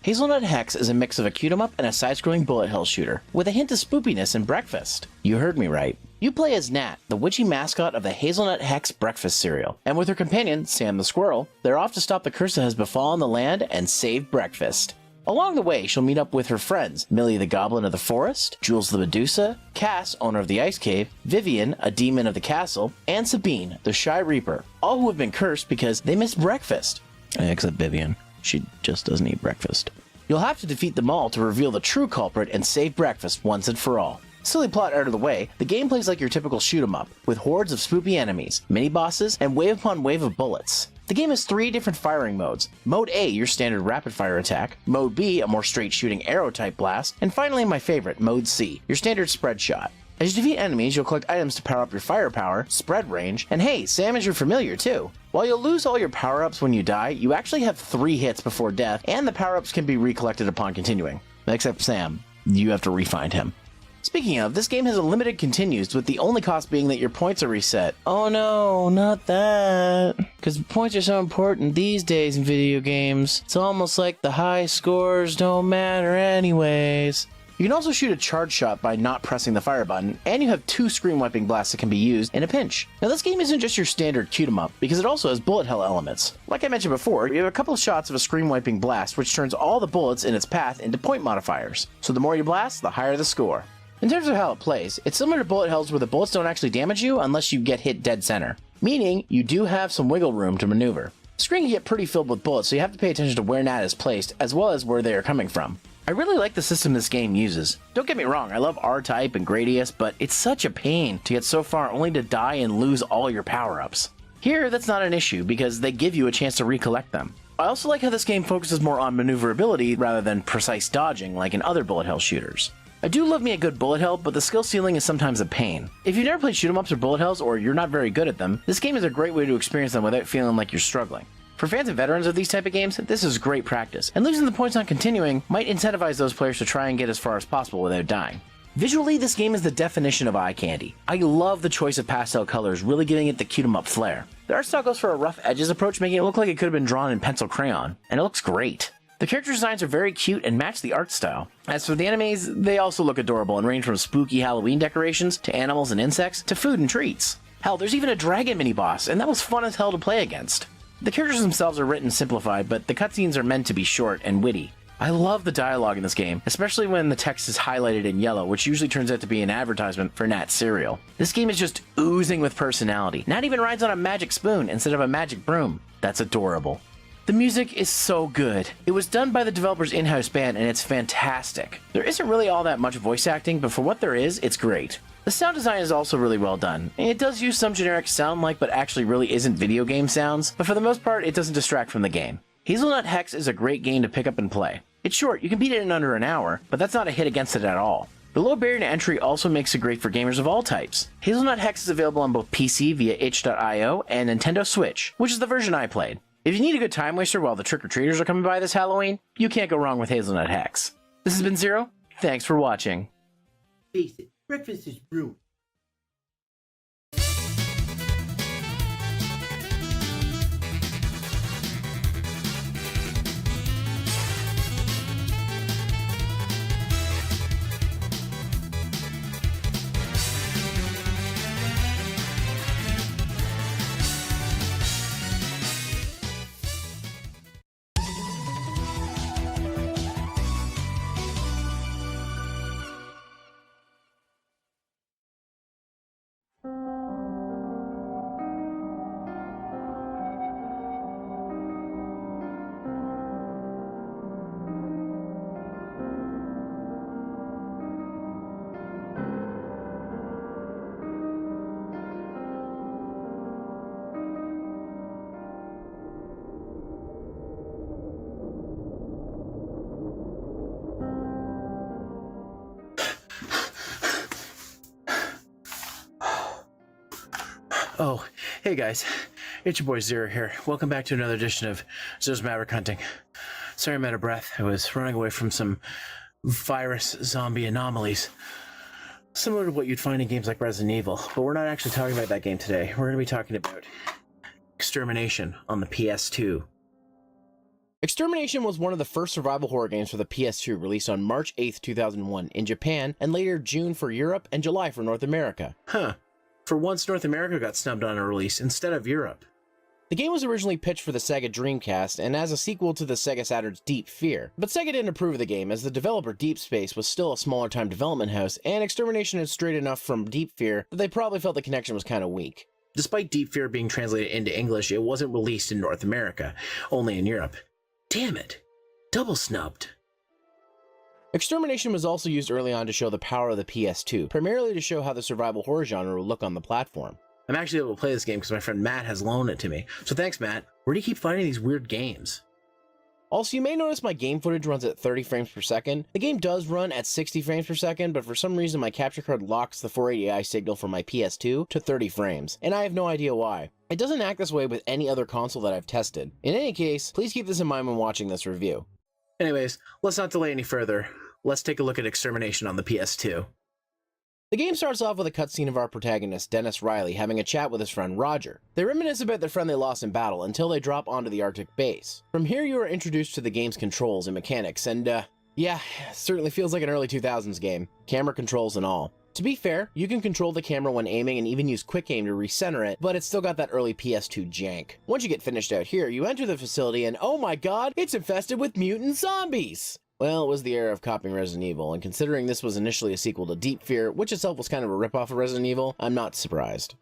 Hazelnut Hex is a mix of a cute-em-up and a side-scrolling bullet hell shooter, with a hint of spoopiness and breakfast. You heard me right. You play as Nat, the witchy mascot of the Hazelnut Hex breakfast cereal, and with her companion, Sam the squirrel, they're off to stop the curse that has befallen the land and save breakfast. Along the way, she'll meet up with her friends, Millie the Goblin of the Forest, Jules the Medusa, Cass, owner of the Ice Cave, Vivian, a demon of the castle, and Sabine, the Shy Reaper, all who have been cursed because they missed breakfast. Except Vivian. She just doesn't eat breakfast. You'll have to defeat them all to reveal the true culprit and save breakfast once and for all. Silly plot out of the way, the game plays like your typical shoot-em-up, with hordes of spoopy enemies, mini-bosses, and wave upon wave of bullets. The game has 3 different firing modes. Mode A, your standard rapid-fire attack, Mode B, a more straight-shooting arrow-type blast, and finally my favorite, Mode C, your standard spread shot. As you defeat enemies, you'll collect items to power up your firepower, spread range, and hey, Sam is your familiar too. While you'll lose all your power-ups when you die, you actually have 3 hits before death, and the power-ups can be recollected upon continuing. Except Sam, you have to re-find him. Speaking of, this game has unlimited continues, with the only cost being that your points are reset. Oh no, not that. Because points are so important these days in video games. It's almost like the high scores don't matter anyways. You can also shoot a charge shot by not pressing the fire button, and you have 2 screen wiping blasts that can be used in a pinch. Now this game isn't just your standard shoot-em-up, because it also has bullet hell elements. Like I mentioned before, you have a couple of shots of a screen wiping blast which turns all the bullets in its path into point modifiers. So the more you blast, the higher the score. In terms of how it plays, it's similar to bullet hells where the bullets don't actually damage you unless you get hit dead center, meaning you do have some wiggle room to maneuver. The screen can get pretty filled with bullets, so you have to pay attention to where Nat is placed, as well as where they are coming from. I really like the system this game uses. Don't get me wrong, I love R-Type and Gradius, but it's such a pain to get so far only to die and lose all your power-ups. Here, that's not an issue, because they give you a chance to recollect them. I also like how this game focuses more on maneuverability rather than precise dodging like in other bullet hell shooters. I do love me a good bullet hell, but the skill ceiling is sometimes a pain. If you've never played shoot-em-ups or bullet hells, or you're not very good at them, this game is a great way to experience them without feeling like you're struggling. For fans and veterans of these type of games, this is great practice, and losing the points on continuing might incentivize those players to try and get as far as possible without dying. Visually, this game is the definition of eye candy. I love the choice of pastel colors, really giving it the cute-em-up flair. The art style goes for a rough edges approach, making it look like it could have been drawn in pencil crayon, and it looks great. The character designs are very cute and match the art style. As for the enemies, they also look adorable and range from spooky Halloween decorations to animals and insects to food and treats. Hell, there's even a dragon mini-boss, and that was fun as hell to play against. The characters themselves are written simplified, but the cutscenes are meant to be short and witty. I love the dialogue in this game, especially when the text is highlighted in yellow, which usually turns out to be an advertisement for Nat's cereal. This game is just oozing with personality. Nat even rides on a magic spoon instead of a magic broom. That's adorable. The music is so good. It was done by the developer's in-house band, and it's fantastic. There isn't really all that much voice acting, but for what there is, it's great. The sound design is also really well done. It does use some generic sound-like but actually really isn't video game sounds, but for the most part, it doesn't distract from the game. Hazelnut Hex is a great game to pick up and play. It's short, you can beat it in under an hour, but that's not a hit against it at all. The low barrier to entry also makes it great for gamers of all types. Hazelnut Hex is available on both PC via itch.io and Nintendo Switch, which is the version I played. If you need a good time waster while the trick-or-treaters are coming by this Halloween, you can't go wrong with Hazelnut Hex. This has been Zero. Thanks for watching. Face it, breakfast is ruined. Oh, hey guys, it's your boy Zero here. Welcome back to another edition of Zero's Maverick Hunting. Sorry I'm out of breath. I was running away from some virus zombie anomalies. Similar to what you'd find in games like Resident Evil, but we're not actually talking about that game today. We're going to be talking about Extermination on the PS2. Extermination was one of the first survival horror games for the PS2, released on March 8th, 2001 in Japan, and later June for Europe and July for North America. Huh. For once, North America got snubbed on a release instead of Europe. The game was originally pitched for the Sega Dreamcast and as a sequel to the Sega Saturn's Deep Fear, but Sega didn't approve of the game as the developer Deep Space was still a smaller time development house, and Extermination had strayed enough from Deep Fear that they probably felt the connection was kind of weak. Despite Deep Fear being translated into English, it wasn't released in North America, only in Europe. Damn it! Double snubbed. Extermination was also used early on to show the power of the PS2, primarily to show how the survival horror genre would look on the platform. I'm actually able to play this game because my friend Matt has loaned it to me, so thanks Matt. Where do you keep finding these weird games? Also, you may notice my game footage runs at 30 frames per second. The game does run at 60 frames per second, but for some reason my capture card locks the 480i signal from my PS2 to 30 frames, and I have no idea why. It doesn't act this way with any other console that I've tested. In any case, please keep this in mind when watching this review. Anyways, let's not delay any further. Let's take a look at Extermination on the PS2. The game starts off with a cutscene of our protagonist, Dennis Riley, having a chat with his friend Roger. They reminisce about their friend they lost in battle until they drop onto the Arctic base. From here you are introduced to the game's controls and mechanics, and yeah, certainly feels like an early 2000s game, camera controls and all. To be fair, you can control the camera when aiming and even use quick aim to recenter it, but it's still got that early PS2 jank. Once you get finished out here, you enter the facility and oh my god, it's infested with mutant zombies! Well, it was the era of copying Resident Evil, and considering this was initially a sequel to Deep Fear, which itself was kind of a ripoff of Resident Evil, I'm not surprised.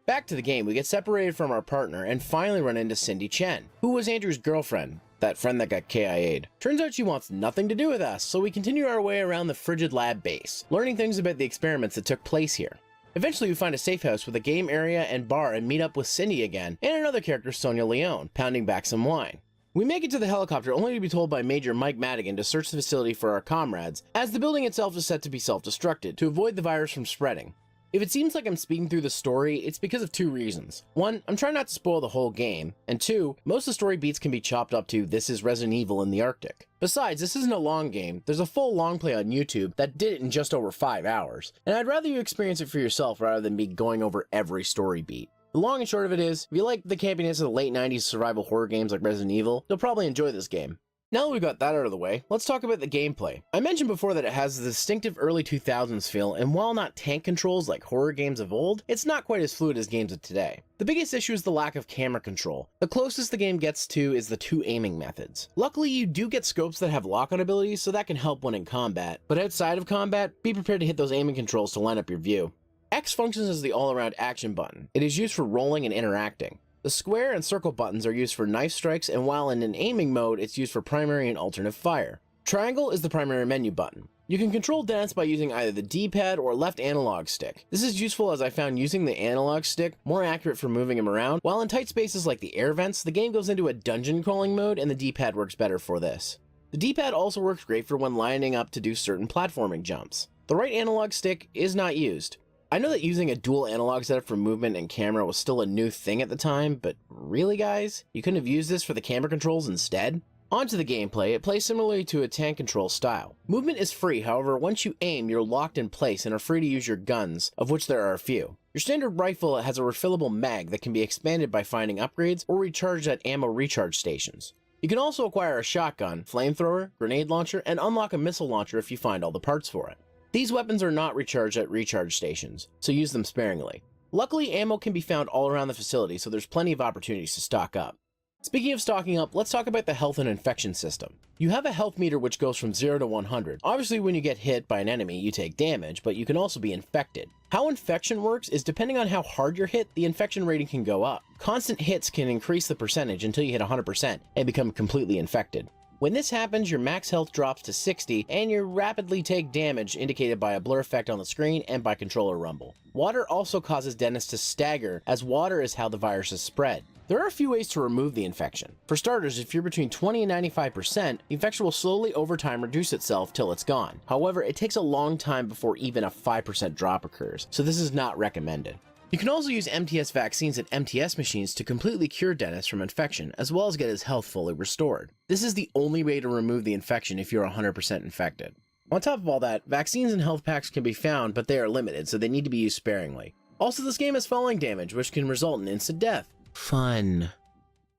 Back to the game, we get separated from our partner and finally run into Cindy Chen, who was Andrew's girlfriend, that friend that got KIA'd. Turns out she wants nothing to do with us, so we continue our way around the frigid lab base, learning things about the experiments that took place here. Eventually we find a safe house with a game area and bar and meet up with Cindy again, and another character, Sonia Leone, pounding back some wine. We make it to the helicopter only to be told by Major Mike Madigan to search the facility for our comrades, as the building itself is set to be self-destructed to avoid the virus from spreading. If it seems like I'm speeding through the story, it's because of two reasons. One, I'm trying not to spoil the whole game, and two, most of the story beats can be chopped up to this is Resident Evil in the Arctic. Besides, this isn't a long game, there's a full long play on YouTube that did it in just over 5 hours, and I'd rather you experience it for yourself rather than me going over every story beat. The long and short of it is, if you like the campiness of the late 90s survival horror games like Resident Evil, you'll probably enjoy this game. Now that we've got that out of the way, let's talk about the gameplay. I mentioned before that it has the distinctive early 2000s feel, and while not tank controls like horror games of old, it's not quite as fluid as games of today. The biggest issue is the lack of camera control. The closest the game gets to is the two aiming methods. Luckily, you do get scopes that have lock-on abilities, so that can help when in combat, but outside of combat, be prepared to hit those aiming controls to line up your view. X functions as the all-around action button. It is used for rolling and interacting. The square and circle buttons are used for knife strikes, and while in an aiming mode, it's used for primary and alternate fire. Triangle is the primary menu button. You can control Dennis by using either the D-pad or left analog stick. This is useful as I found using the analog stick more accurate for moving him around, while in tight spaces like the air vents, the game goes into a dungeon crawling mode and the D-pad works better for this. The D-pad also works great for when lining up to do certain platforming jumps. The right analog stick is not used. I know that using a dual analog setup for movement and camera was still a new thing at the time, but really guys? You couldn't have used this for the camera controls instead? Onto the gameplay, it plays similarly to a tank control style. Movement is free, however, once you aim, you're locked in place and are free to use your guns, of which there are a few. Your standard rifle has a refillable mag that can be expanded by finding upgrades or recharged at ammo recharge stations. You can also acquire a shotgun, flamethrower, grenade launcher, and unlock a missile launcher if you find all the parts for it. These weapons are not recharged at recharge stations, so use them sparingly. Luckily, ammo can be found all around the facility, so there's plenty of opportunities to stock up. Speaking of stocking up, let's talk about the health and infection system. You have a health meter which goes from 0 to 100. Obviously, when you get hit by an enemy, you take damage, but you can also be infected. How infection works is depending on how hard you're hit, the infection rating can go up. Constant hits can increase the percentage until you hit 100% and become completely infected. When this happens, your max health drops to 60, and you rapidly take damage indicated by a blur effect on the screen and by controller rumble. Water also causes Dennis to stagger, as water is how the virus is spread. There are a few ways to remove the infection. For starters, if you're between 20 and 95%, the infection will slowly over time reduce itself till it's gone. However, it takes a long time before even a 5% drop occurs, so this is not recommended. You can also use MTS vaccines at MTS machines to completely cure Dennis from infection, as well as get his health fully restored. This is the only way to remove the infection if you're 100% infected. On top of all that, vaccines and health packs can be found, but they are limited, so they need to be used sparingly. Also, this game has falling damage, which can result in instant death. Fun.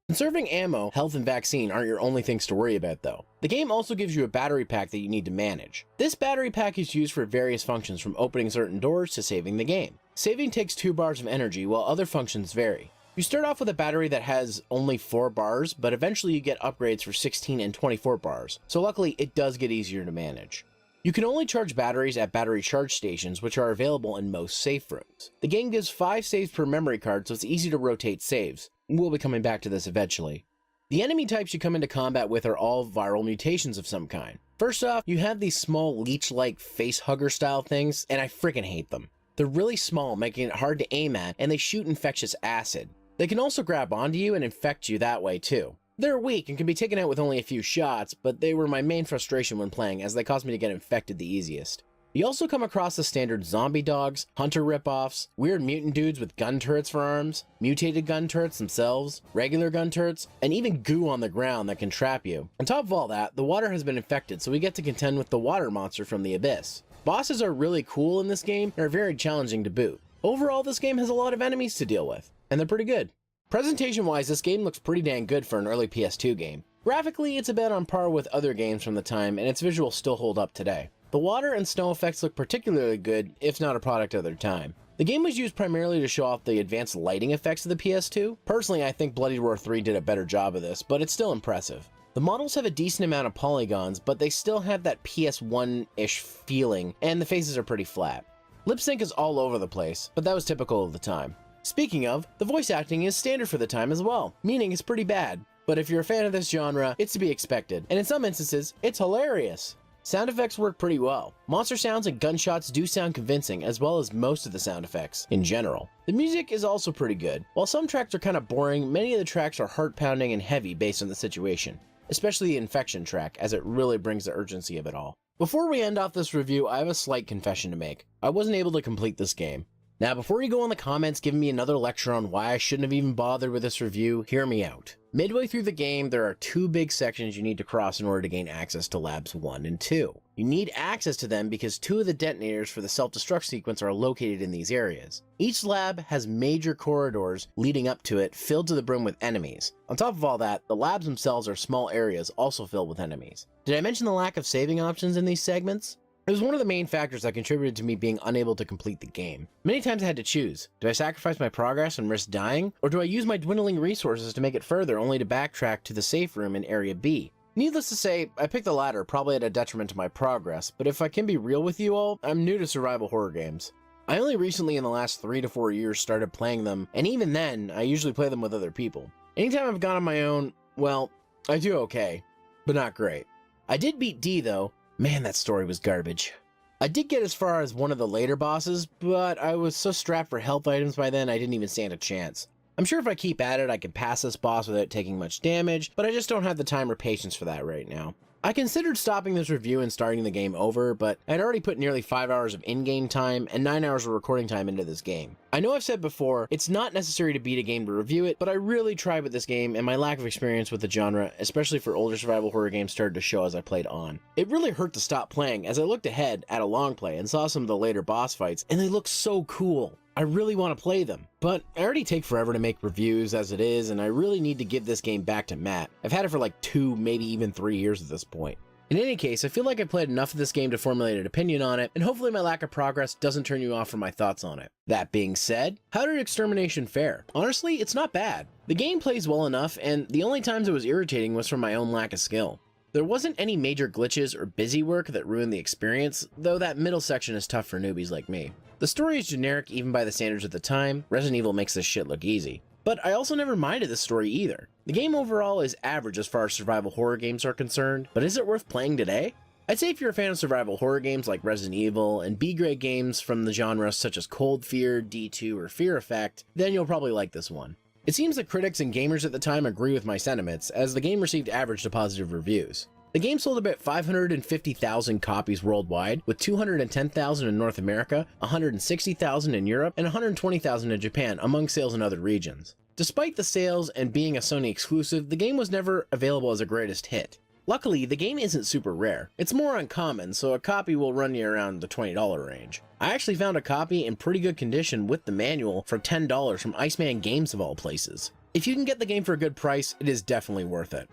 Conserving ammo, health, and vaccine aren't your only things to worry about though. The game also gives you a battery pack that you need to manage. This battery pack is used for various functions, from opening certain doors to saving the game. Saving takes 2 bars of energy, while other functions vary. You start off with a battery that has only 4 bars, but eventually you get upgrades for 16 and 24 bars, so luckily it does get easier to manage. You can only charge batteries at battery charge stations, which are available in most safe rooms. The game gives 5 saves per memory card, so it's easy to rotate saves. We'll be coming back to this eventually. The enemy types you come into combat with are all viral mutations of some kind. First off, you have these small leech-like face hugger style things, and I freaking hate them. They're really small, making it hard to aim at, and they shoot infectious acid. They can also grab onto you and infect you that way too. They're weak and can be taken out with only a few shots, but they were my main frustration when playing, as they caused me to get infected the easiest. You also come across the standard zombie dogs, hunter ripoffs, weird mutant dudes with gun turrets for arms, mutated gun turrets themselves, regular gun turrets, and even goo on the ground that can trap you. On top of all that, the water has been infected, so we get to contend with the water monster from the abyss. Bosses are really cool in this game and are very challenging to boot. Overall, this game has a lot of enemies to deal with, and they're pretty good. Presentation-wise, this game looks pretty dang good for an early PS2 game. Graphically, it's about on par with other games from the time, and its visuals still hold up today. The water and snow effects look particularly good, if not a product of their time. The game was used primarily to show off the advanced lighting effects of the PS2. Personally, I think Bloody Roar 3 did a better job of this, but it's still impressive. The models have a decent amount of polygons, but they still have that PS1-ish feeling, and the faces are pretty flat. Lip sync is all over the place, but that was typical of the time. Speaking of, the voice acting is standard for the time as well, meaning it's pretty bad. But if you're a fan of this genre, it's to be expected, and in some instances, it's hilarious. Sound effects work pretty well. Monster sounds and gunshots do sound convincing, as well as most of the sound effects in general. The music is also pretty good. While some tracks are kind of boring, many of the tracks are heart-pounding and heavy based on the situation, especially the infection track, as it really brings the urgency of it all. Before we end off this review, I have a slight confession to make. I wasn't able to complete this game. Now, before you go in the comments giving me another lecture on why I shouldn't have even bothered with this review, hear me out. Midway through the game, there are 2 big sections you need to cross in order to gain access to Labs 1 and 2. You need access to them because 2 of the detonators for the self-destruct sequence are located in these areas. Each lab has major corridors leading up to it filled to the brim with enemies. On top of all that, the labs themselves are small areas also filled with enemies. Did I mention the lack of saving options in these segments? It was one of the main factors that contributed to me being unable to complete the game. Many times I had to choose. Do I sacrifice my progress and risk dying? Or do I use my dwindling resources to make it further only to backtrack to the safe room in Area B? Needless to say, I picked the latter, probably at a detriment to my progress, but if I can be real with you all, I'm new to survival horror games. I only recently in the last 3 to 4 years started playing them, and even then, I usually play them with other people. Anytime I've gone on my own, well, I do okay, but not great. I did beat D though. Man, that story was garbage. I did get as far as one of the later bosses, but I was so strapped for health items by then I didn't even stand a chance. I'm sure if I keep at it I can pass this boss without taking much damage, but I just don't have the time or patience for that right now. I considered stopping this review and starting the game over, but I'd already put nearly 5 hours of in-game time and 9 hours of recording time into this game. I know I've said before, it's not necessary to beat a game to review it, but I really tried with this game, and my lack of experience with the genre, especially for older survival horror games, started to show as I played on. It really hurt to stop playing as I looked ahead at a long play and saw some of the later boss fights, and they look so cool. I really want to play them, but I already take forever to make reviews as it is, and I really need to give this game back to Matt. I've had it for like 2, maybe even 3 years at this point. In any case, I feel like I played enough of this game to formulate an opinion on it, and hopefully my lack of progress doesn't turn you off from my thoughts on it. That being said, how did Extermination fare? Honestly, it's not bad. The game plays well enough, and the only times it was irritating was from my own lack of skill. There wasn't any major glitches or busy work that ruined the experience, though that middle section is tough for newbies like me. The story is generic even by the standards at the time. Resident Evil makes this shit look easy. But I also never minded the story either. The game overall is average as far as survival horror games are concerned, but is it worth playing today? I'd say if you're a fan of survival horror games like Resident Evil and B-grade games from the genre such as Cold Fear, D2, or Fear Effect, then you'll probably like this one. It seems that critics and gamers at the time agree with my sentiments, as the game received average to positive reviews. The game sold about 550,000 copies worldwide, with 210,000 in North America, 160,000 in Europe, and 120,000 in Japan, among sales in other regions. Despite the sales and being a Sony exclusive, the game was never available as a greatest hit. Luckily, the game isn't super rare. It's more uncommon, so a copy will run you around the $20 range. I actually found a copy in pretty good condition with the manual for $10 from Iceman Games of all places. If you can get the game for a good price, it is definitely worth it.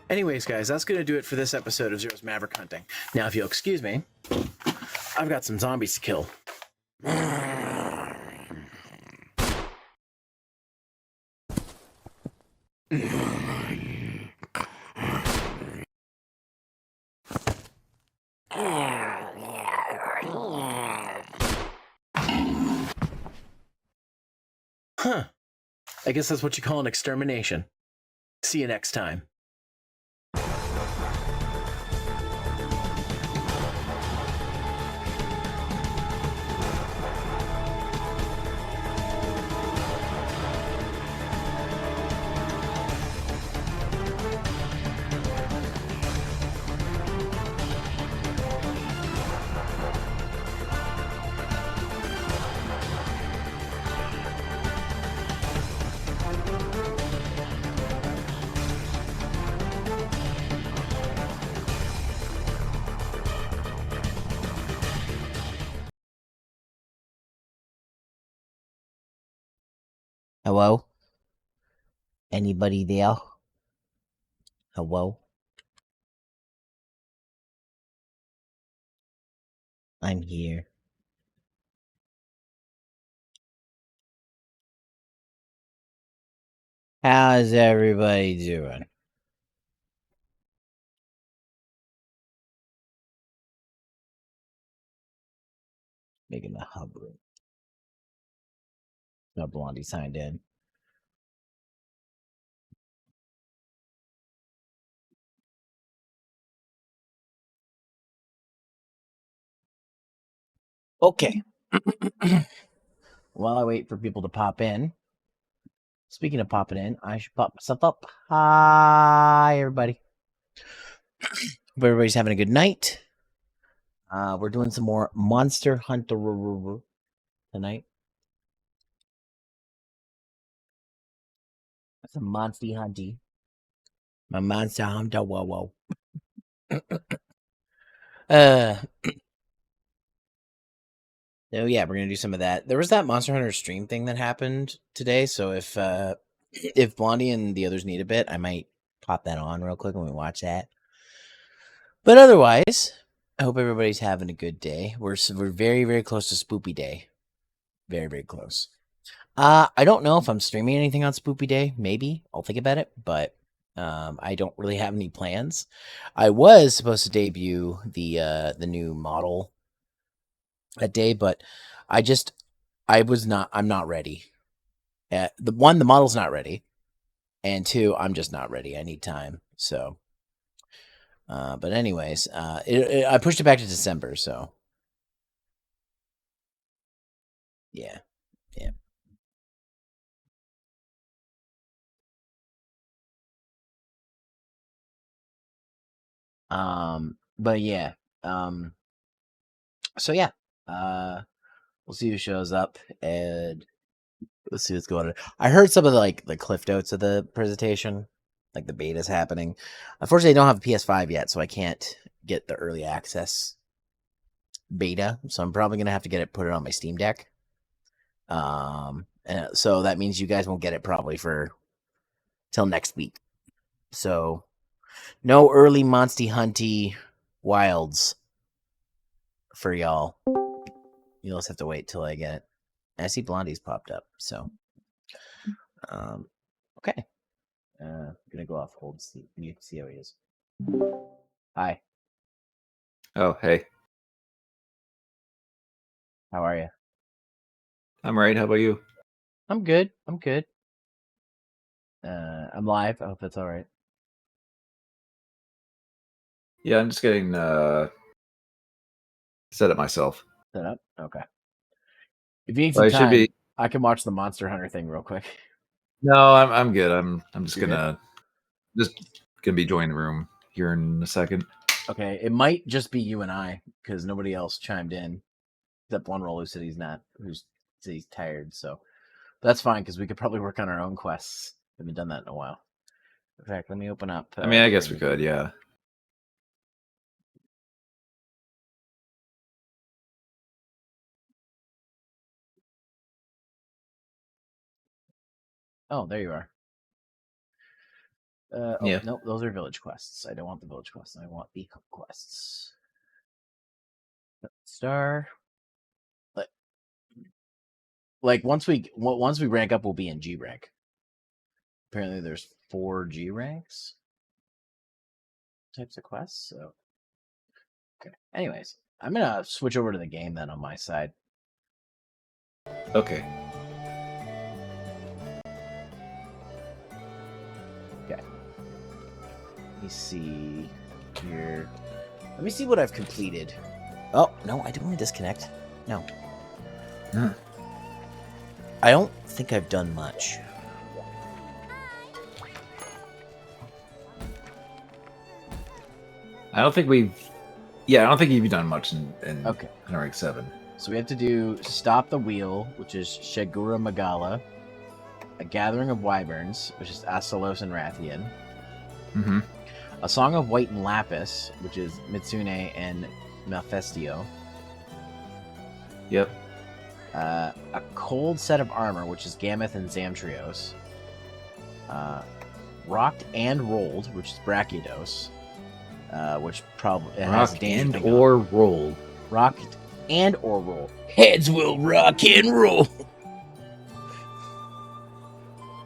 Anyways, guys, that's going to do it for this episode of Zero's Maverick Hunting. Now, if you'll excuse me, I've got some zombies to kill. Huh. I guess that's what you call an extermination. See you next time. Hello? Anybody there? Hello? I'm here. How's everybody doing? Making the hub room. No, Blondie signed in. Okay. While I wait for people to pop in, speaking of popping in, I should pop myself up. Hi, everybody. Hope everybody's having a good night. We're doing some more Monster Hunter tonight. Some Monster Hunty. My Monster Hunter, whoa. Oh yeah, we're gonna do some of that. There was that Monster Hunter stream thing that happened today, so if Blondie and the others need a bit, I might pop that on real quick and we watch that. But otherwise, I hope everybody's having a good day. We're very, very close to Spoopy Day. Very, very close. I don't know if I'm streaming anything on Spoopy Day. Maybe I'll think about it, but I don't really have any plans. I was supposed to debut the new model that day, but I'm not ready. The model's not ready, and two, I'm just not ready. I need time. So, but anyways, I pushed it back to December. So, yeah. But yeah. So yeah. We'll see who shows up, and let's see what's going on. I heard some of the cliff notes of the presentation, like the beta's happening. Unfortunately, I don't have a PS5 yet, so I can't get the early access beta. So I'm probably gonna have to put it on my Steam Deck. And so that means you guys won't get it probably for till next week. So no early Monsty Hunty wilds for y'all. You'll just have to wait till I get it. I see Blondie's popped up, so okay. Gonna go off hold. You can see how he is. Hi. Oh, hey. How are you? I'm right. How about you? I'm good. I'm live. I hope that's all right. Yeah, I'm just getting set up myself. Set up? Okay. If you need Well, some I should time, be. I can watch the Monster Hunter thing real quick. No, I'm good. I'm just You're gonna be joining the room here in a second. Okay, it might just be you and I because nobody else chimed in except one roll who said he's tired. So that's fine because we could probably work on our own quests. Haven't done that in a while. In fact, let me open up. I mean, I guess we could. Yeah. Oh, there you are. Yeah. Nope, those are village quests. I don't want the village quests. I want the hub quests. Star. Like once we rank up, we'll be in G rank. Apparently, there's 4 G ranks types of quests. So, okay. Anyways, I'm gonna switch over to the game then on my side. Okay. Okay. Let me see here. Let me see what I've completed. Oh no, I didn't want to disconnect. No. Huh. I don't think I've done much. I don't think we've. Yeah, I don't think you've done much in Okay. rank 7. So we have to do Stop the Wheel, which is Shagura Magala, A Gathering of Wyverns, which is Astalos and Rathian, Mm-hmm. A Song of White and Lapis, which is Mitsune and Malfestio, Yep. A Cold Set of Armor, which is Gameth and Zamtrios, Rocked and Rolled, which is Brachiodos, which probably it has Rock danger and thing on it. or roll. Rocked and or roll. Heads will rock and roll.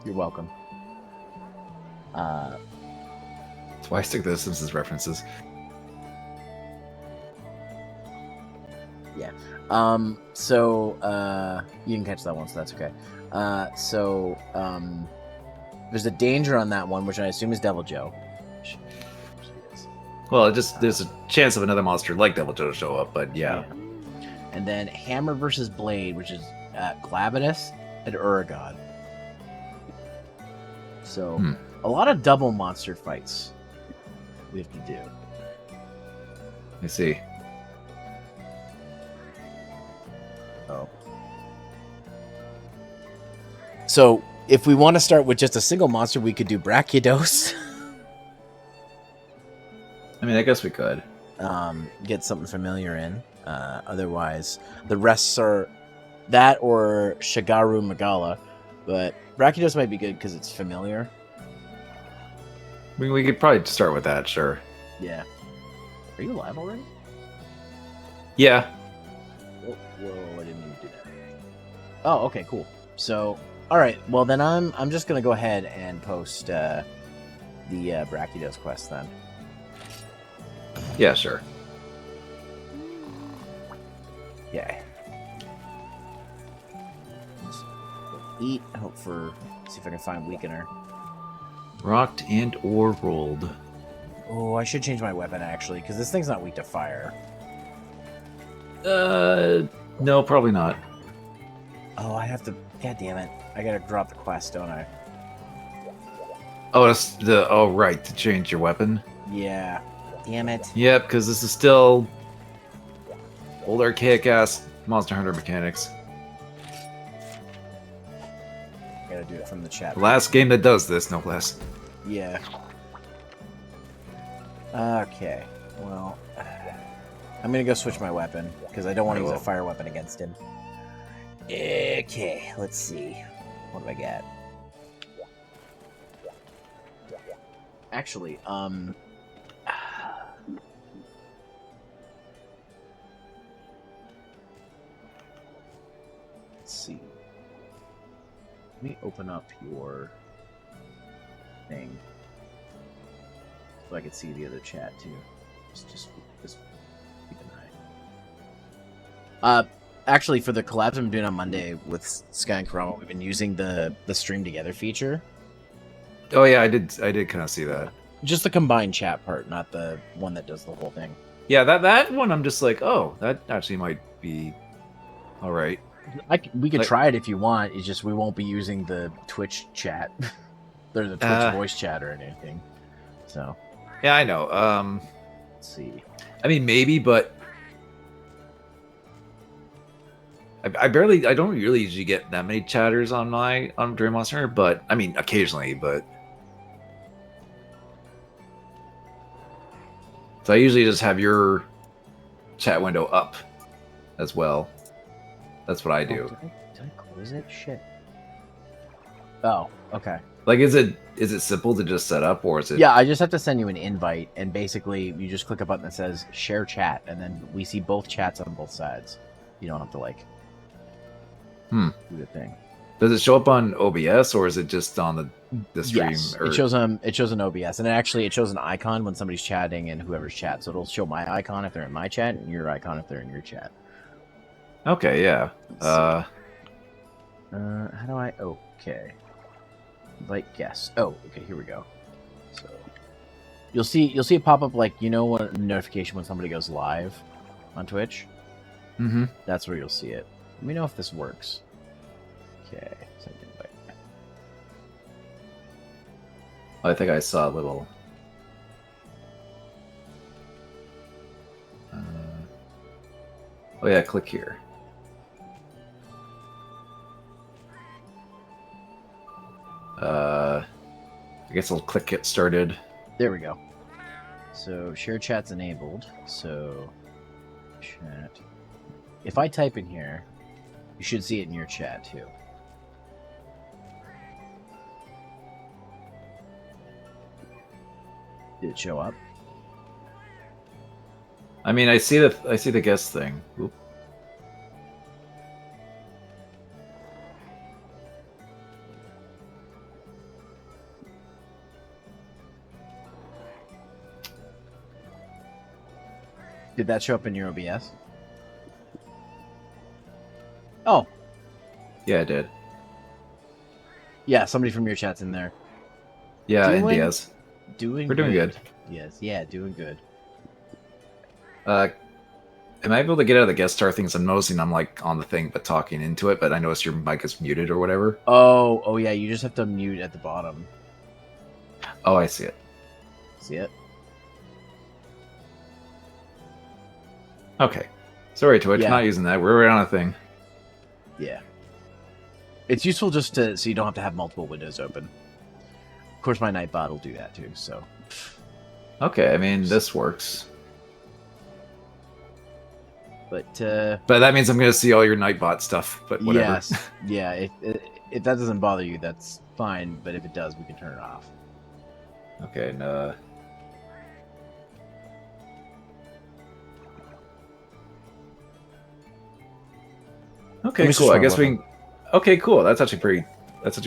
You're welcome. That's why I stick to the Simpsons references. So you can catch that one, so that's okay. There's a danger on that one, which I assume is Devil Joe. Well, it just there's a chance of another monster like Devil Joe to show up, but yeah. And then Hammer versus Blade, which is Glabatus and Uragod. So a lot of double monster fights we have to do. I see. Oh. So if we want to start with just a single monster, we could do Brachiodos. I mean, I guess we could. Get something familiar in. Otherwise, the rest are that or Shagaru Magala. But Brachiodos might be good because it's familiar. I mean, we could probably start with that, sure. Yeah. Are you alive already? Yeah. Whoa, I didn't mean to do that. Oh, okay, cool. So, all right. Well, then I'm just gonna go ahead and post the Brachiodos quest then. Yeah, sure. Yeah. Just eat. Hope for. See if I can find weakener. Rocked and or rolled. Oh, I should change my weapon actually, because this thing's not weak to fire. No, probably not. Oh, I have to. God damn it! I gotta drop the quest, don't I? Oh, that's the. Oh, right, to change your weapon. Yeah. Damn it. Yep, because this is still old archaic ass Monster Hunter mechanics. Gotta do it from the chat. The last game that does this, no less. Yeah. Okay. Well, I'm gonna go switch my weapon because I don't want to use a fire weapon against him. Okay, let's see. What do I got? Actually, let's see. Let me open up your thing so I can see the other chat too. Just keep an eye. Actually, for the collabs I'm doing on Monday with Sky and Chroma, we've been using the stream together feature. Oh yeah, I did kind of see that. Just the combined chat part, not the one that does the whole thing. Yeah, that one I'm just like, oh, that actually might be all right. We could try it if you want. It's just we won't be using the Twitch chat, or the Twitch voice chat or anything. So. Yeah, I know. Let's see. I mean, maybe, but I don't really usually get that many chatters on during Monster Hunter, but I mean, occasionally, but. So I usually just have your chat window up as well. That's what I do. Did I close it? Shit. Oh, okay. Like, is it simple to just set up, or is it? Yeah, I just have to send you an invite, and basically you just click a button that says share chat, and then we see both chats on both sides. You don't have to like do the thing. Does it show up on OBS, or is it just on the stream? Yes, Or... it shows an OBS, and it shows an icon when somebody's chatting and whoever's chat. So it'll show my icon if they're in my chat, and your icon if they're in your chat. Okay, yeah. How do I? Okay. Invite guests. Oh, okay. Here we go. So you'll see it pop up like what notification when somebody goes live on Twitch. Mm-hmm. That's where you'll see it. Let me know if this works. Okay. Send invite. I think I saw a little. Oh yeah, click here. I guess I'll click get started. There we go. So share chat's enabled. So chat. If I type in here, you should see it in your chat too. Did it show up? I mean, I see the guest thing. Oop. Did that show up in your OBS? Oh, Yeah, I did. yeah, somebody from your chat's in there. Yeah, Doing- NDS. We're doing good. Yes, yeah, doing good. Am I able to get out of the guest star things? I'm noticing I'm like on the thing but talking into it, but I notice your mic is muted or whatever. Oh yeah, you just have to mute at the bottom. Oh, I see it. See it? Okay. Sorry, Twitch, Yeah. not using that. We're right on a thing. Yeah. It's useful just so you don't have to have multiple windows open. Of course, my Nightbot will do that too. So. Okay, I mean this works. But that means I'm gonna see all your Nightbot stuff. But whatever. yes, yeah. If that doesn't bother you, that's fine. But if it does, we can turn it off. Okay, no. Okay, cool. I guess we can... Okay, cool. That's actually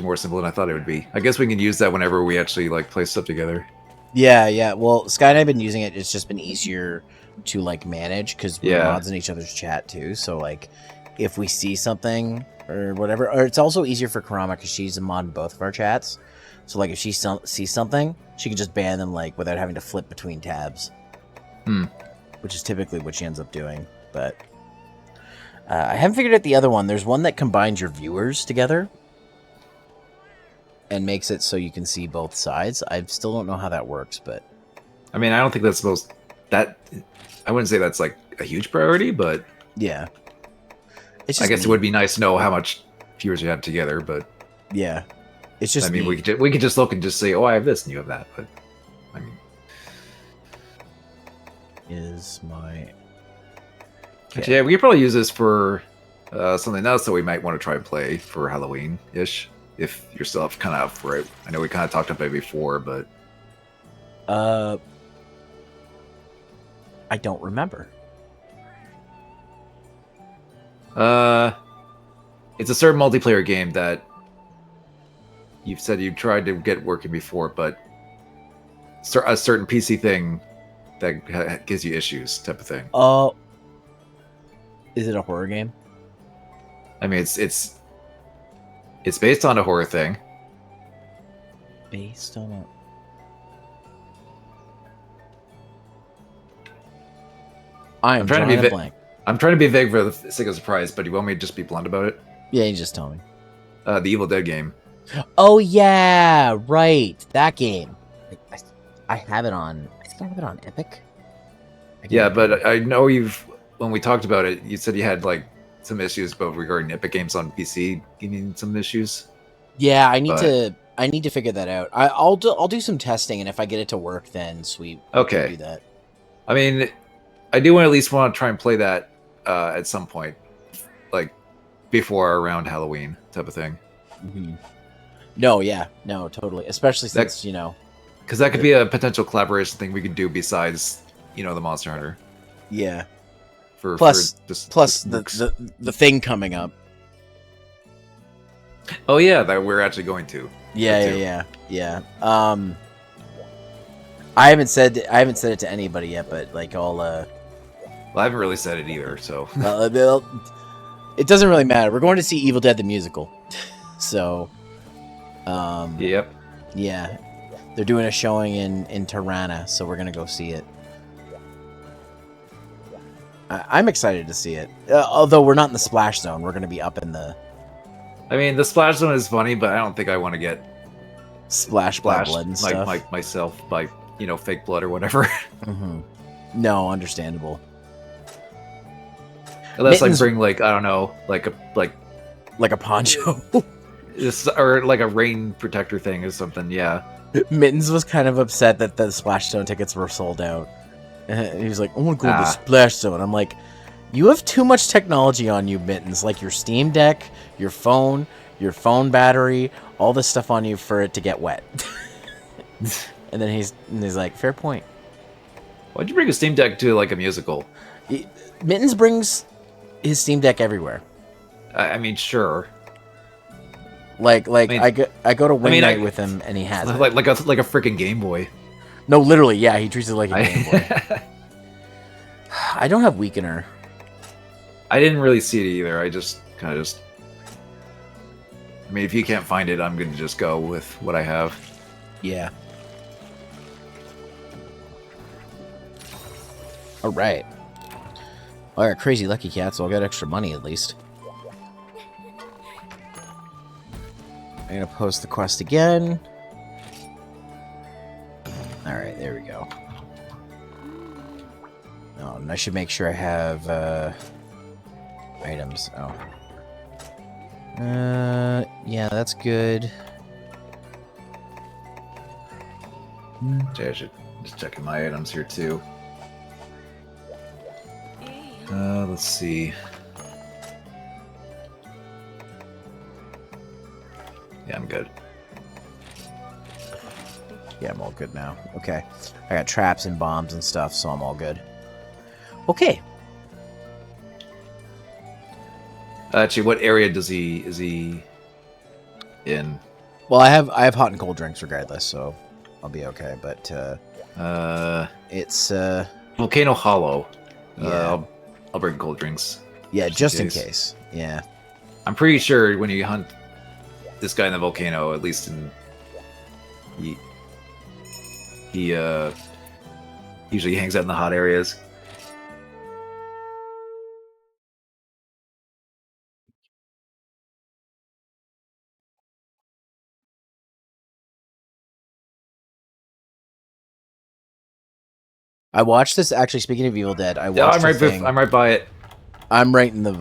more simple than I thought it would be. I guess we can use that whenever we actually like play stuff together. Yeah. Well, Sky and I've been using it. It's just been easier to like manage because we're mods in each other's chat too. So like, if we see something or whatever, or it's also easier for Karama because she's a mod in both of our chats. So like, if she sees something, she can just ban them like without having to flip between tabs. Which is typically what she ends up doing, but. I haven't figured out the other one. There's one that combines your viewers together and makes it so you can see both sides. I still don't know how that works, but I mean, I don't think that's I wouldn't say that's like a huge priority, but yeah, it's I guess it would be nice to know how much viewers you have together. But yeah, it's just. I mean, we could just look and just say, oh, I have this and you have that. But I mean, is my. Yeah, we could probably use this for something else that we might want to try and play for Halloween-ish, if you're still kind of up for it. I know we kind of talked about it before, but... I don't remember. It's a certain multiplayer game that you've said you tried to get working before, but a certain PC thing that gives you issues type of thing. Oh. Is it a horror game? I mean, it's based on a horror thing. Based on a... I'm trying to be blank. I'm trying to be vague for the sake of surprise, but you want me to just be blunt about it? Yeah, you just tell me. The Evil Dead game. Oh yeah, right, that game. I have it on. I think I have it on Epic. Yeah, but I know when we talked about it, you said you had like some issues about regarding Epic Games on PC giving some issues. Yeah, I need to figure that out. I'll do some testing, and if I get it to work, then sweet. Okay. Do that. I mean, I do at least want to try and play that at some point, like before or around Halloween type of thing. Mm-hmm. No, yeah, no, totally. Especially That- since, you know, Because that could be a potential collaboration thing we could do besides, you know, the Monster Hunter. yeah. For Plus just the thing coming up. Oh yeah, that we're actually going to. Yeah. I haven't said it to anybody yet, but like I'll Well, I haven't really said it either, so. it doesn't really matter. We're going to see Evil Dead the musical. So Yep. yeah. They're doing a showing in Tirana, so we're gonna go see it. I'm excited to see it. Although we're not in the splash zone, we're gonna be up in the I mean, the splash zone is funny, but I don't think I want to get splash by splashed blood and stuff. like myself by, you know, fake blood or whatever. Mm-hmm. No, understandable. Unless Mittens- I bring like, I don't know, like a poncho. or like a rain protector thing or something. Yeah. Mittens was kind of upset that the splash zone tickets were sold out. He was like, "I want to go to the Ah. splash zone." I'm like, "You have too much technology on you, Mittens. Like your Steam Deck, your phone battery, all this stuff on you for it to get wet." And then he's like, "Fair point." Why'd you bring a Steam Deck to like a musical? Mittens brings his Steam Deck everywhere. I mean, sure. Like I mean- I go to wing I mean, night I- with him and he has it. Like a freaking Game Boy. No, literally, yeah, he treats it like a Game Boy. I I don't have weakener. didn't really see it either. I just kind of I mean, if you can't find it, I'm gonna just go with what I have. Yeah. All right. All right, crazy lucky cat, so I'll get extra money at least. I'm gonna post the quest again. All right, there we go. Oh, and I should make sure I have items. Oh. Yeah, that's good. Okay, I should just checking my items here too. Let's see. Yeah, I'm good. Yeah, I'm all good now. Okay. I got traps and bombs and stuff, so I'm all good. Okay. Actually, what area is he in? Well, I have hot and cold drinks regardless, so I'll be okay, but it's Volcano Hollow. Yeah. I'll bring cold drinks. yeah, just just in in case. case. Yeah. I'm pretty sure when you hunt this guy in the volcano, at least in he usually hangs out in the hot areas. I watched this actually speaking of Evil Dead, I Yeah, watched I'm the right. thing. I'm right by it. I'm right in the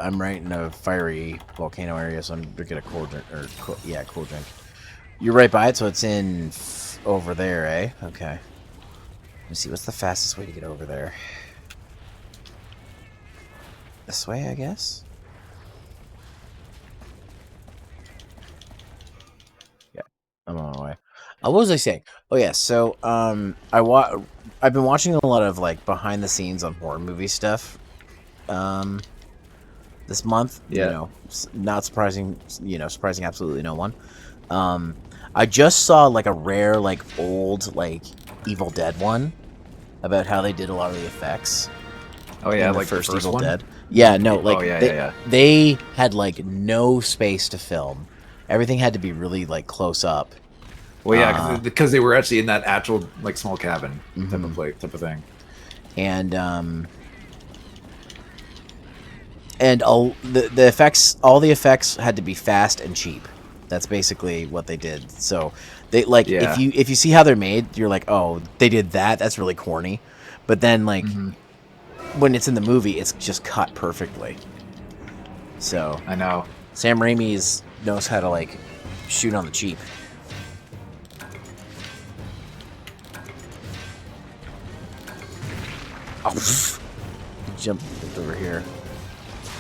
I'm right in a fiery volcano area, so I'm drinking a cold drink cool drink. You're right by it, so it's in over there, eh? Okay. Let me see, what's the fastest way to get over there? This way, I guess? Yeah, I'm on my way. What was I saying? Oh yeah, so I've been watching a lot of like behind the scenes on horror movie stuff. This month, Yeah. you know, not surprising, surprising absolutely no one. I just saw like a rare, like old, like Evil Dead one about how they did a lot of the effects. Oh yeah, in the like first the first Evil one. Dead. Yeah, no, like Oh, yeah, they, yeah. they had like no space to film. Everything had to be really like close up. Well, yeah, because they were actually in that actual like small cabin Mhm. type of thing. And all the effects, all the effects had to be fast and cheap. That's basically what they did. So they like Yeah. if you see how they're made, you're like, oh, they did that. That's really corny. But then like when it's in the movie, it's just cut perfectly. So I know. Sam Raimi knows how to like shoot on the cheap. Oh, jump over here.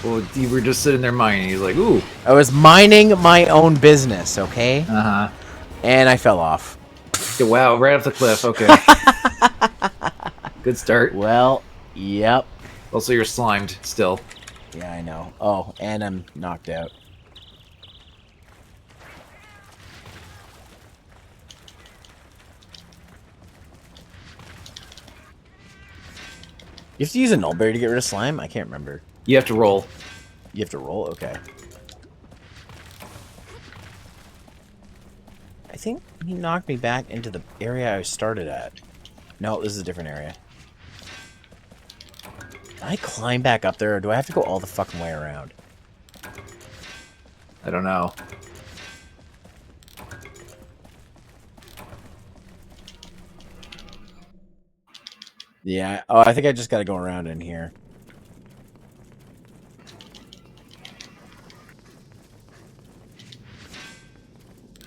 Well, you were just sitting there mining. He's like, ooh. I was minding my own business, okay? Uh-huh. And I fell off. Wow, right off the cliff. Okay. Good start. Well, yep. Also, you're slimed still. Yeah, I know. Oh, and I'm knocked out. You have to use a nullberry to get rid of slime? I can't remember. You have to roll. You have to roll? Okay. I think he knocked me back into the area I started at. No, this is a different area. Can I climb back up there, or do I have to go all the fucking way around? I don't know. Yeah. Oh, I think I just got to go around in here.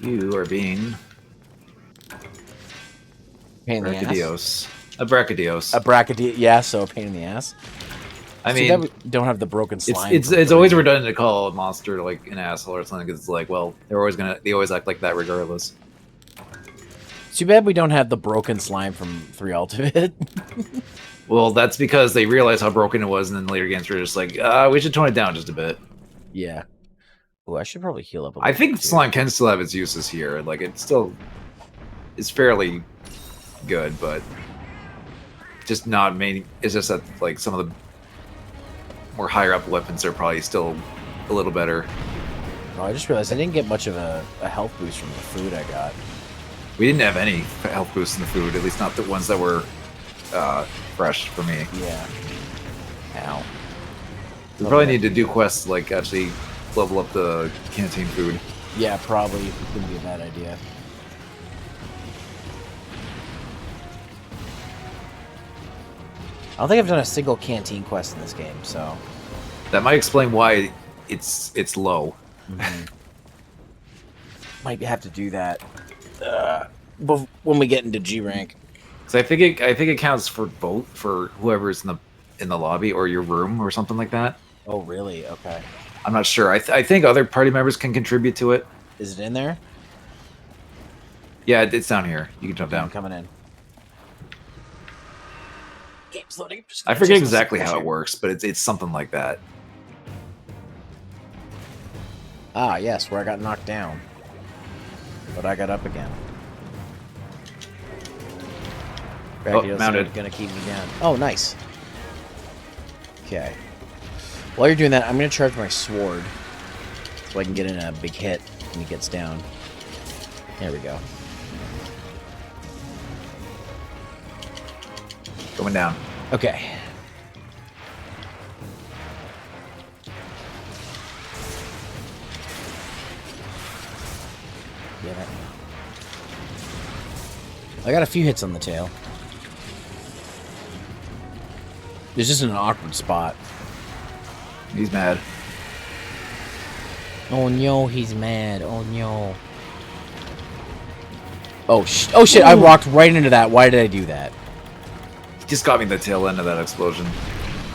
You are being Pain in the ass. Brachydios. A Brachydios. A bracket, yeah, so a pain in the ass. I See, mean, that we don't have the broken slime. it's always redundant to call a monster like an asshole or something because it's like, well, they always act like that regardless. Too bad we don't have the broken slime from 3 Ultimate. Well, that's because they realized how broken it was, and then later games were just like, we should tone it down just a bit. Yeah. Oh, I should probably heal up a I little think bit, too. slime can still have its uses here. Like, it still is fairly good, but just not main. It's just that like some of the more higher up weapons are probably still a little better. Oh, I just realized I didn't get much of a health boost from the food I got. We didn't have any health boosts in the food, at least not the ones that were fresh for me. Yeah. Ow. We probably need to do quests like actually level up the canteen food. Yeah, probably wouldn't be a bad idea. I don't think I've done a single canteen quest in this game, so... That might explain why it's low. Mm-hmm. Might have to do that when we get into G rank. So I think it counts for both, for whoever's in the lobby or your room or something like that. Oh, really? Okay. I'm not sure. I think other party members can contribute to it. Is it in there? Yeah, it's down here. You can jump I'm down. coming in. Game's loading. I forget exactly how it works, but it's something like that. Ah, yes, where I got knocked down. But I got up again. Mounted. Gonna keep me down. Oh, nice. Okay. While you're doing that, I'm gonna charge my sword so I can get in a big hit when he gets down. There we go. Going down. Okay. Yeah, that. I got a few hits on the tail. There's just an awkward spot. He's mad. Oh no, he's mad. Oh no. Oh shit! I walked right into that. Why did I do that? He just got me the tail end of that explosion.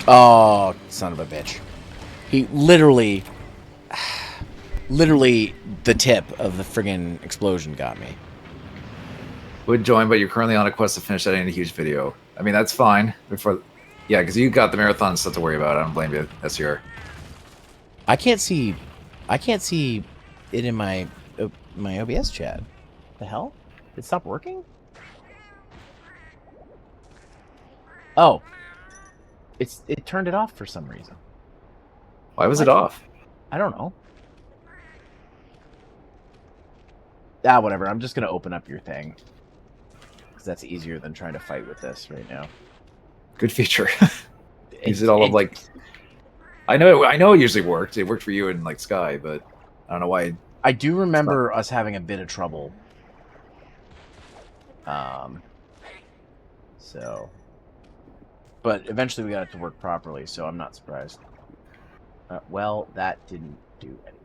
Oh, son of a bitch. He literally the tip of the friggin' explosion got me. Would join, but you're currently on a quest to finish editing a huge video. I mean, that's fine. Yeah, because you got the marathon stuff to worry about. I don't blame you, SCR. I can't see it in my OBS chat. The hell? It stopped working? Oh. It turned it off for some reason. Why was it off? I don't know. Ah, whatever. I'm just gonna open up your thing. Because that's easier than trying to fight with this right now. Good feature. Use it all of like. I know it usually worked. It worked for you in like Sky, but I don't know why. I do remember us having a bit of trouble. So, but eventually we got it to work properly, so I'm not surprised. Well, that didn't do anything.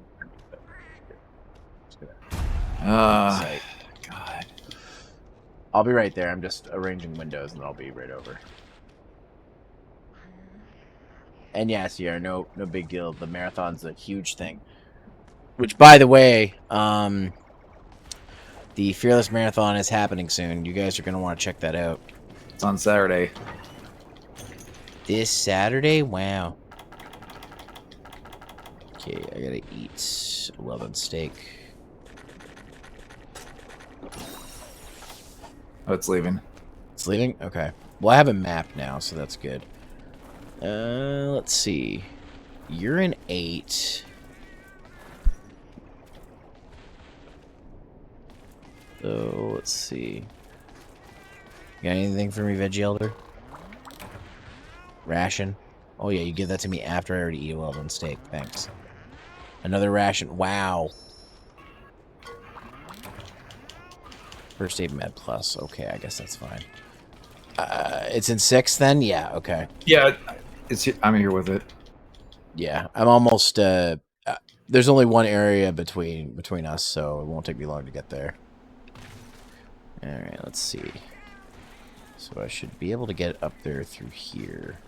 God. I'll be right there. I'm just arranging windows, and then I'll be right over. And yes, yeah, no big deal. The marathon's a huge thing. Which, by the way, the Fearless Marathon is happening soon. You guys are going to want to check that out. It's on Saturday. This Saturday? Wow. Okay, I gotta eat 11 steak. Oh, it's leaving. It's leaving? Okay. Well, I have a map now, so that's good. Let's see. You're in 8. So, let's see. Got anything for me, Veggie Elder? Ration? Oh yeah, you give that to me after I already eat a well-done steak. Thanks. Another ration. Wow. First aid med plus. Okay, I guess that's fine. It's in 6 then? Yeah, okay. Yeah, I'm here with it. Yeah, I'm almost, there's only one area between us, so it won't take me long to get there. Alright, let's see. So I should be able to get up there through here.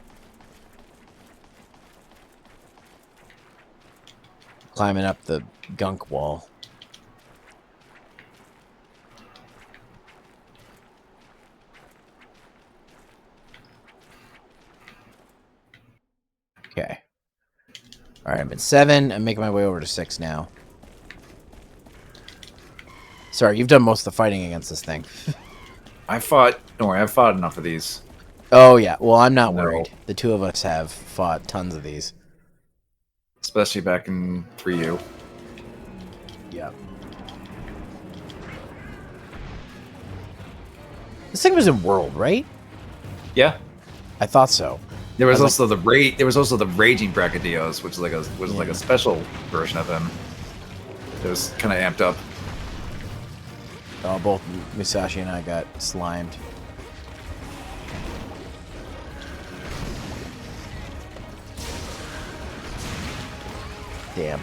Climbing up the gunk wall. Okay. Alright, I'm at 7. I'm making my way over to 6 now. Sorry, you've done most of the fighting against this thing. Don't worry, I've fought enough of these. Oh, yeah. Well, I'm not No. worried. The two of us have fought tons of these. Especially back in 3U. Yep. This thing was in World, right? Yeah. I thought so. There was I also the Raging Brachydios, which was like a special version of him. It was kind of amped up. Oh, both Musashi and I got slimed. Damn.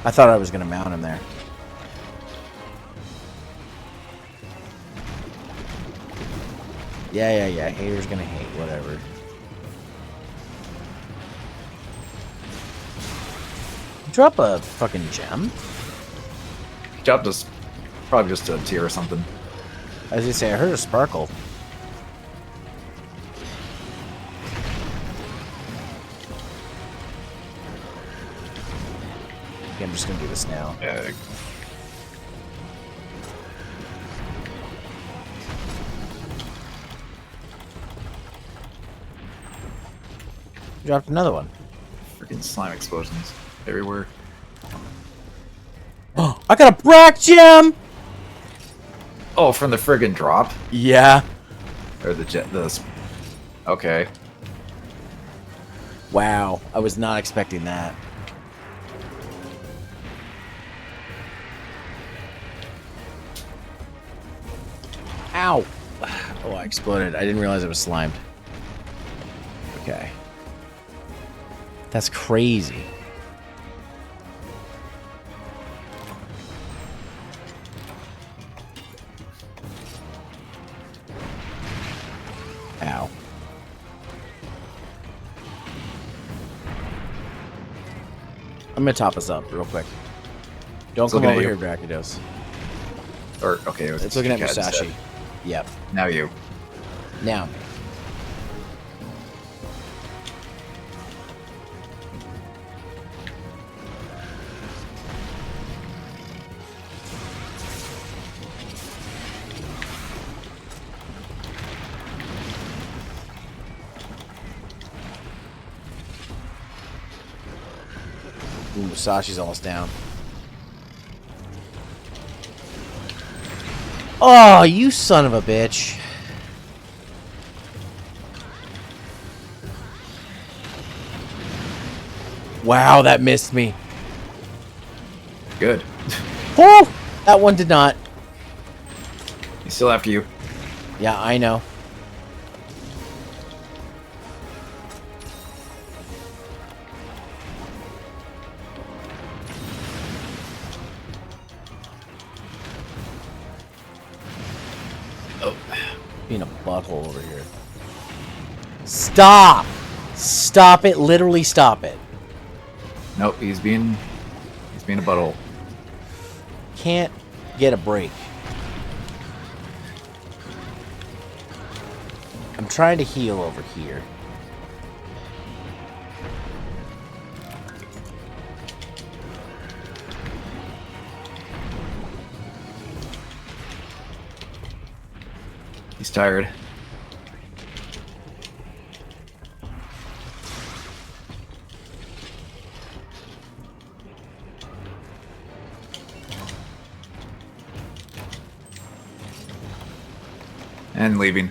I thought I was going to mount him there. Yeah. Haters going to hate. Whatever. Drop a fucking gem? Job just probably just a tier or something. As you say, I heard a sparkle. Okay, I'm just gonna do this now. Yeah. Dropped another one. Freaking slime explosions everywhere. Oh, I got a Brack gem! Oh, from the friggin' drop? Yeah. Or okay. Wow, I was not expecting that. Ow! Oh, I exploded. I didn't realize it was slimed. Okay. That's crazy. Ow. I'm gonna top us up real quick. Don't It's come looking over at here, you. Brachydios. Or okay, it was It's looking at Cat Musashi. instead. Yep. Now you. Now. Ooh, Musashi's almost down. Oh, you son of a bitch. Wow, that missed me. Good. Whew! That one did not. He's still after you. Yeah, I know. Oh, being a butthole over here. Stop! Stop it. Literally stop it. Nope, he's being a butthole. Can't get a break. I'm trying to heal over here. He's tired. And leaving.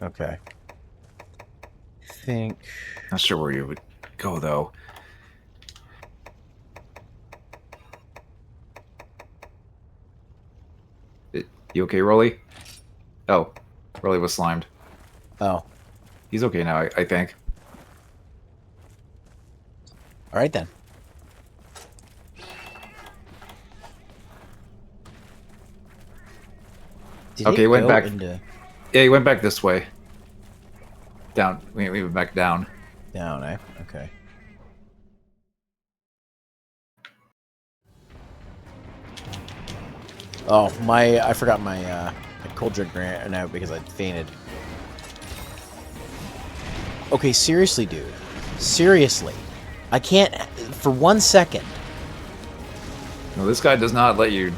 Okay. I think... Not sure where you would go, though. You okay, Rolly? Oh, Rolly was slimed. Oh. He's okay now, I think. Alright then. Did Okay, it went go back. into... Yeah, he went back this way. Down. We went back down. Down, eh? Okay. Oh, I forgot my cold drink ran out because I fainted. Okay, seriously, dude. Seriously. I can't, for 1 second. No, this guy does not let you...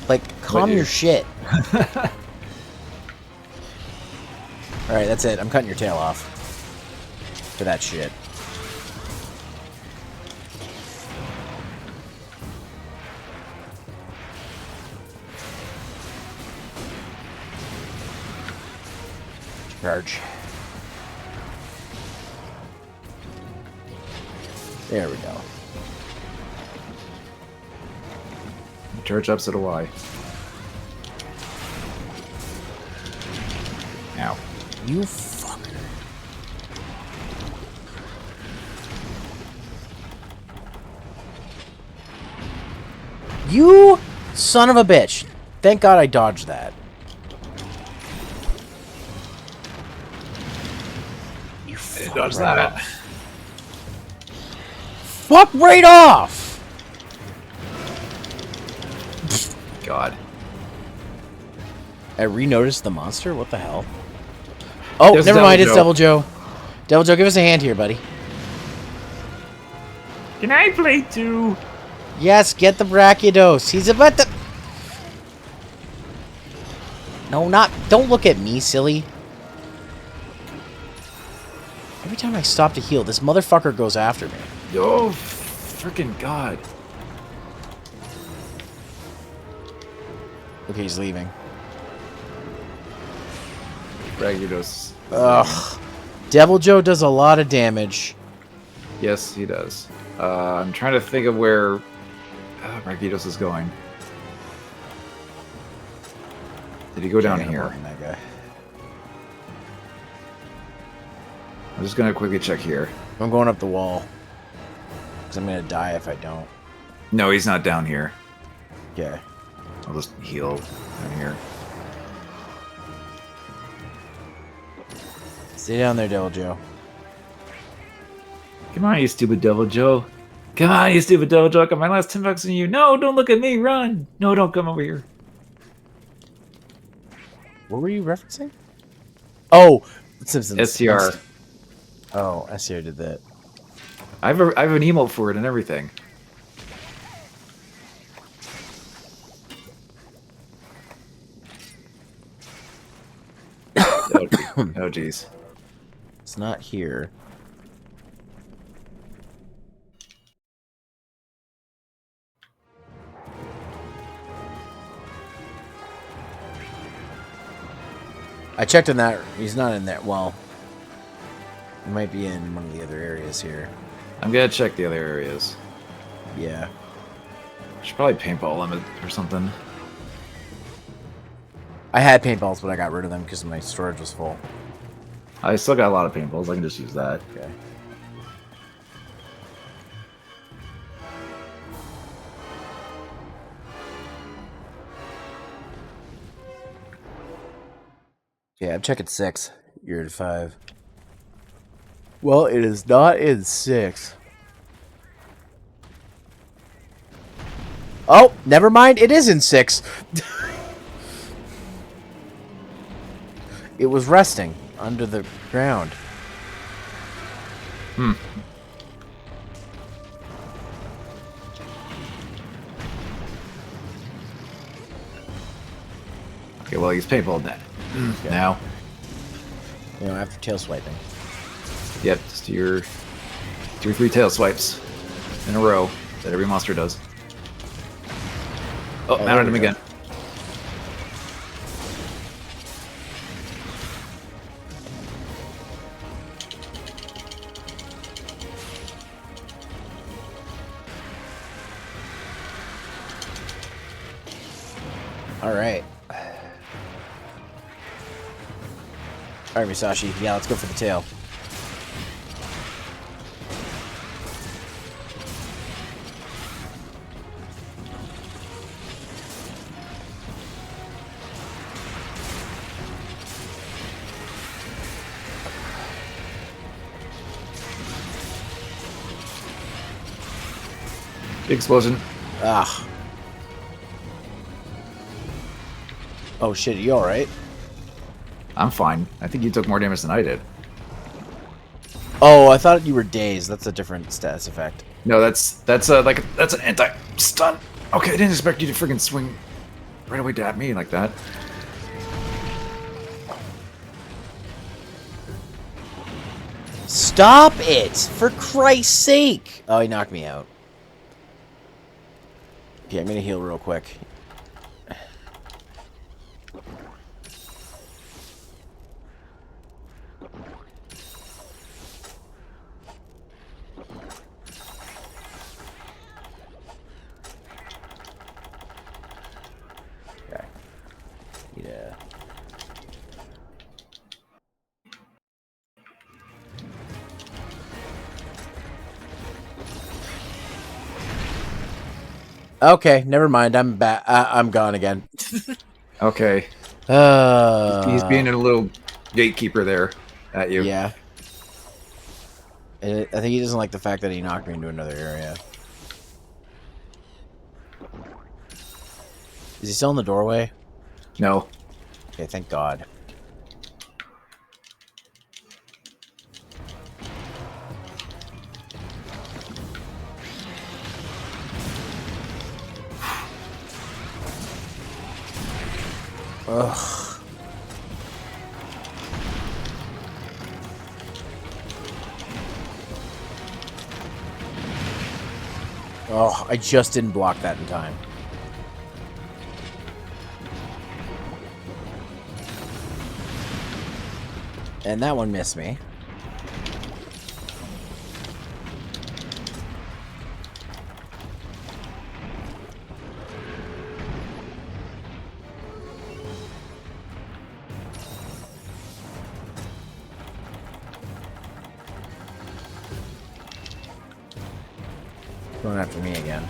Like, calm you. your shit. Alright, that's it. I'm cutting your tail off. For that shit. Charge. There we go. Charge up, so do I. Ow. You fucker. You son of a bitch. Thank God I dodged that. You fuck Dodge right that. off. Fuck right off! God. I re-noticed the monster? What the hell? Oh, There's never Devil mind. It's Joe. Devil Joe. Devil Joe, give us a hand here, buddy. Can I play too? Yes, get the Brachiodos. He's about to... No, not... Don't look at me, silly. Every time I stop to heal, this motherfucker goes after me. Oh, freaking God. Okay, he's leaving. Brachiodos. Ugh. Devil Joe does a lot of damage. Yes, he does. I'm trying to think of where Brachiodos is going. Did he go down Can't here? abort that guy. I'm just gonna quickly check here. I'm going up the wall. Because I'm going to die if I don't. No, he's not down here. Okay. I'll just heal down here. Stay down there, Devil Joe. Come on, you stupid Devil Joe. Come on, you stupid Devil Joe. I got my last 10 bucks on you. No, don't look at me. Run. No, don't come over here. What were you referencing? Oh, Simpsons. STR. Oh, STR did that. I have an emote for it and everything. Oh, jeez. It's not here. I checked on that. He's not in there. Well, he might be in one of the other areas here. I'm gonna check the other areas. Yeah. I should probably paintball them or something. I had paintballs, but I got rid of them because my storage was full. I still got a lot of paintballs. I can just use that. Okay. Yeah, I'm checking 6. You're at 5. Well, it is not in 6. Oh, never mind. It is in 6. It was resting under the ground. Hmm. Okay, well, he's paintball dead. Okay. Now. You know, after tail swiping. Yep, just do your 2 or 3 tail swipes in a row that every monster does. Oh, mounted him again. All right. All right, Musashi. Yeah, let's go for the tail. Big explosion. Ah. Oh shit, you alright? I'm fine. I think you took more damage than I did. Oh, I thought you were dazed. That's a different status effect. No, that's an anti-stun. Okay, I didn't expect you to freaking swing right away to at me like that. Stop it! For Christ's sake! Oh, he knocked me out. Okay, I'm gonna heal real quick. Okay. Yeah. Okay, never mind. I'm back. I'm gone again. Okay. He's being a little gatekeeper there at you. Yeah. I think he doesn't like the fact that he knocked me into another area. Is he still in the doorway? No. Okay, thank God. Ugh. Oh, I just didn't block that in time. And that one missed me. Going after me again.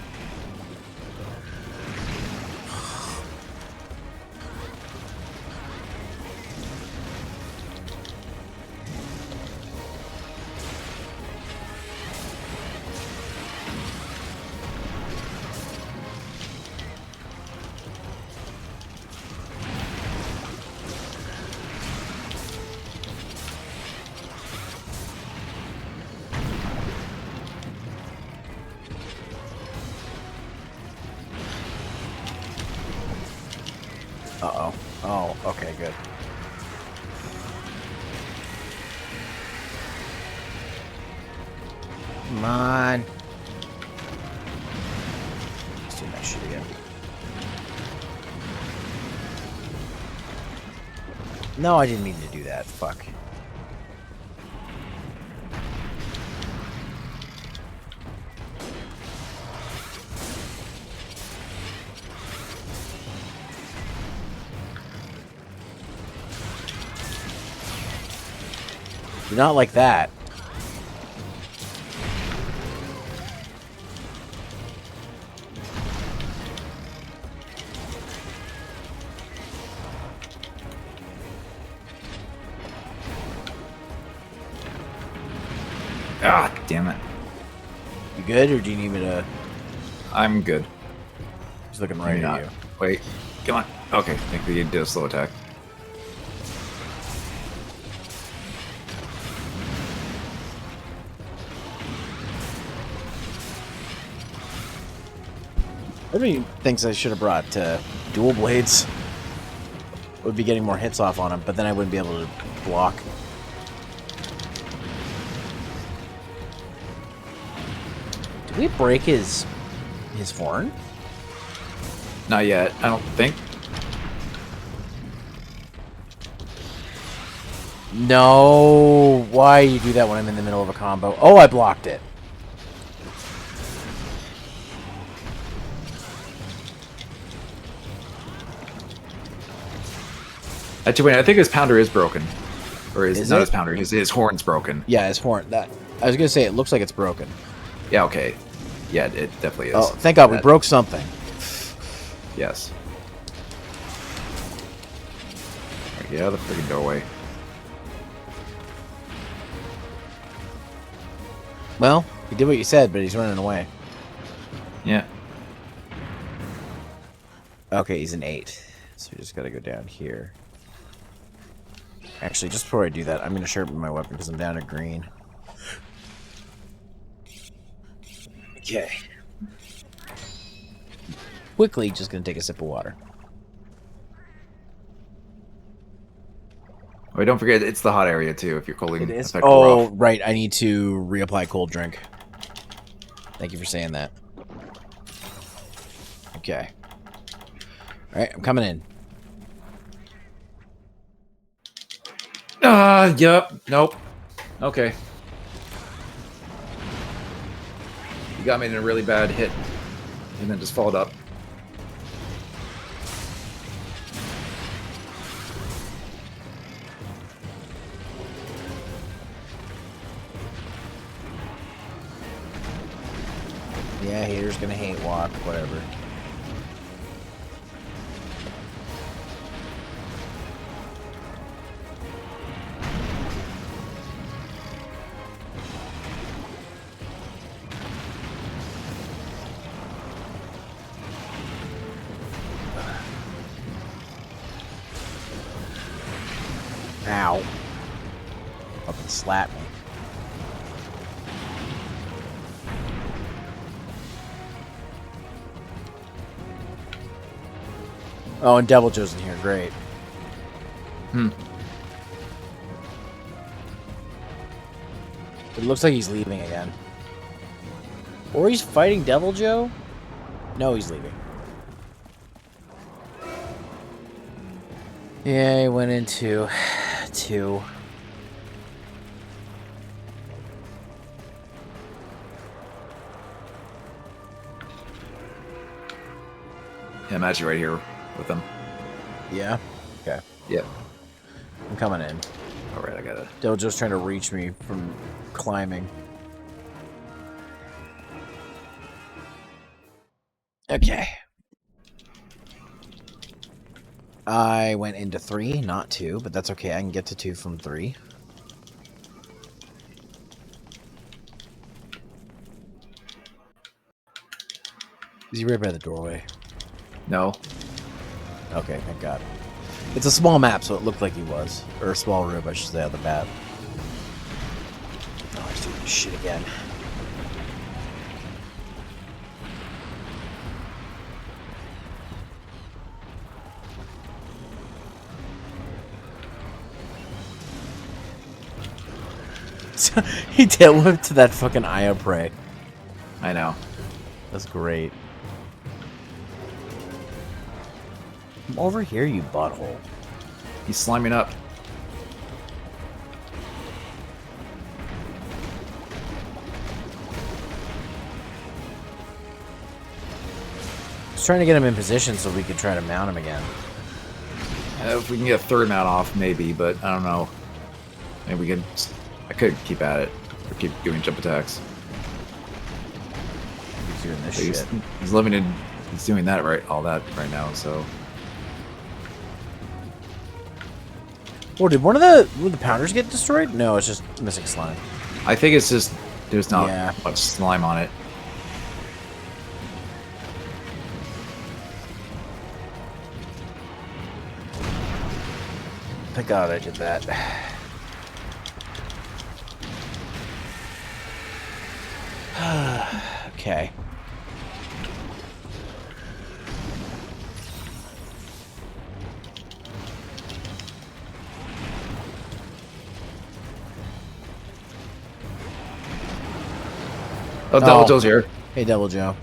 Uh-oh. Oh, okay, good. Come on. Let's do that shit again. No, I didn't mean to do that. Fuck. You're not like that. Ah, damn it. You good, or do you need me to... I'm good. He's looking right at you. Wait, come on. Okay, I think we did a slow attack. Everybody thinks I should have brought dual blades. Would be getting more hits off on him, but then I wouldn't be able to block. Did we break his horn? Not yet, I don't think. No, why you do that when I'm in the middle of a combo? Oh, I blocked it. Actually, wait, I think his pounder is broken. Or Is not it? his pounder, his horn's broken. Yeah, his horn. That I was gonna say it looks like it's broken. Yeah, okay. Yeah, it definitely is. Oh, thank God we broke something. Yes. Alright, get out of the freaking doorway. Well, he did what you said, but he's running away. Yeah. Okay, he's an 8. So we just gotta go down here. Actually, just before I do that, I'm gonna sharpen my weapon because I'm down to green. Okay. Quickly, just gonna take a sip of water. Wait, don't forget, it's the hot area too, if you're cooling effect Oh, rough. right. I need to reapply cold drink. Thank you for saying that. Okay. Alright, I'm coming in. Yep. Nope. Okay. You got me in a really bad hit. And then just followed up. Yeah, haters gonna hate walk, whatever. Ow. Fucking slap me. Oh, and Devil Joe's in here. Great. Hmm. It looks like he's leaving again. Or he's fighting Devil Joe? No, he's leaving. Yeah, he went into 2. Yeah, I'm actually right here with them. Yeah? Okay. Yep. I'm coming in. Alright, I gotta... Devil Joe's trying to reach me from climbing. Okay. I went into 3, not 2, but that's okay. I can get to 2 from 3. Is he right by the doorway? No. Okay, thank God. It's a small map, so it looked like he was. Or a small room, I should say, on the map. Oh, he's doing this shit again. He tail whipped to that fucking Io prey. I know. That's great. Come over here, you butthole. He's sliming up. Just trying to get him in position so we could try to mount him again. If we can get a third mount off, maybe, but I don't know. Maybe we can... I could keep at it. Or keep doing jump attacks. He's doing this He's, shit. he's living in... He's doing that all that right now, so... Oh, did one of the pounders get destroyed? No, it's just missing slime. I think it's just There's not Yeah. much slime on it. Thank God I did that. Okay. Oh, Devil Joe's here. Hey, Devil Joe.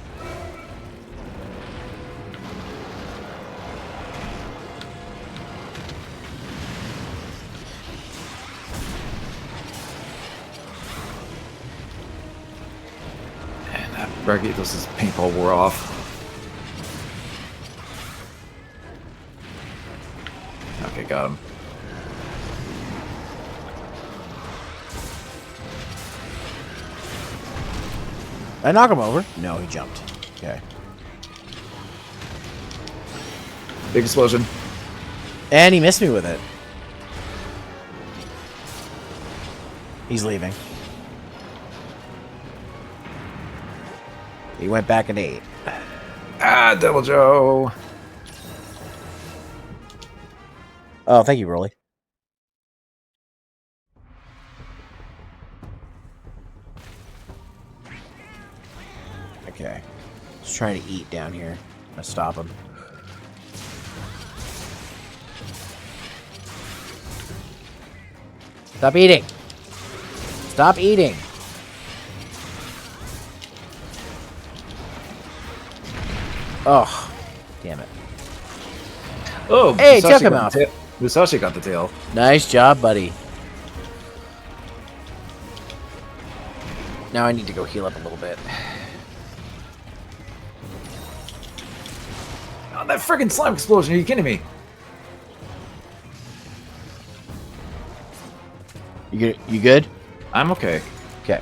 And that Braggatos' paintball wore off. Okay, got him. I knock him over? No, he jumped. Okay. Big explosion. And he missed me with it. He's leaving. He went back and ate. Ah, Devil Joe. Oh, thank you, Rolly. Okay. He's trying to eat down here. I'm gonna stop him. Stop eating! Stop eating! Oh, damn it. Oh, Hey, Musashi took him got out. the tail. Musashi got the tail. Nice job, buddy. Now I need to go heal up a little bit. Oh, that friggin' slime explosion. Are you kidding me? You good? I'm okay. Okay.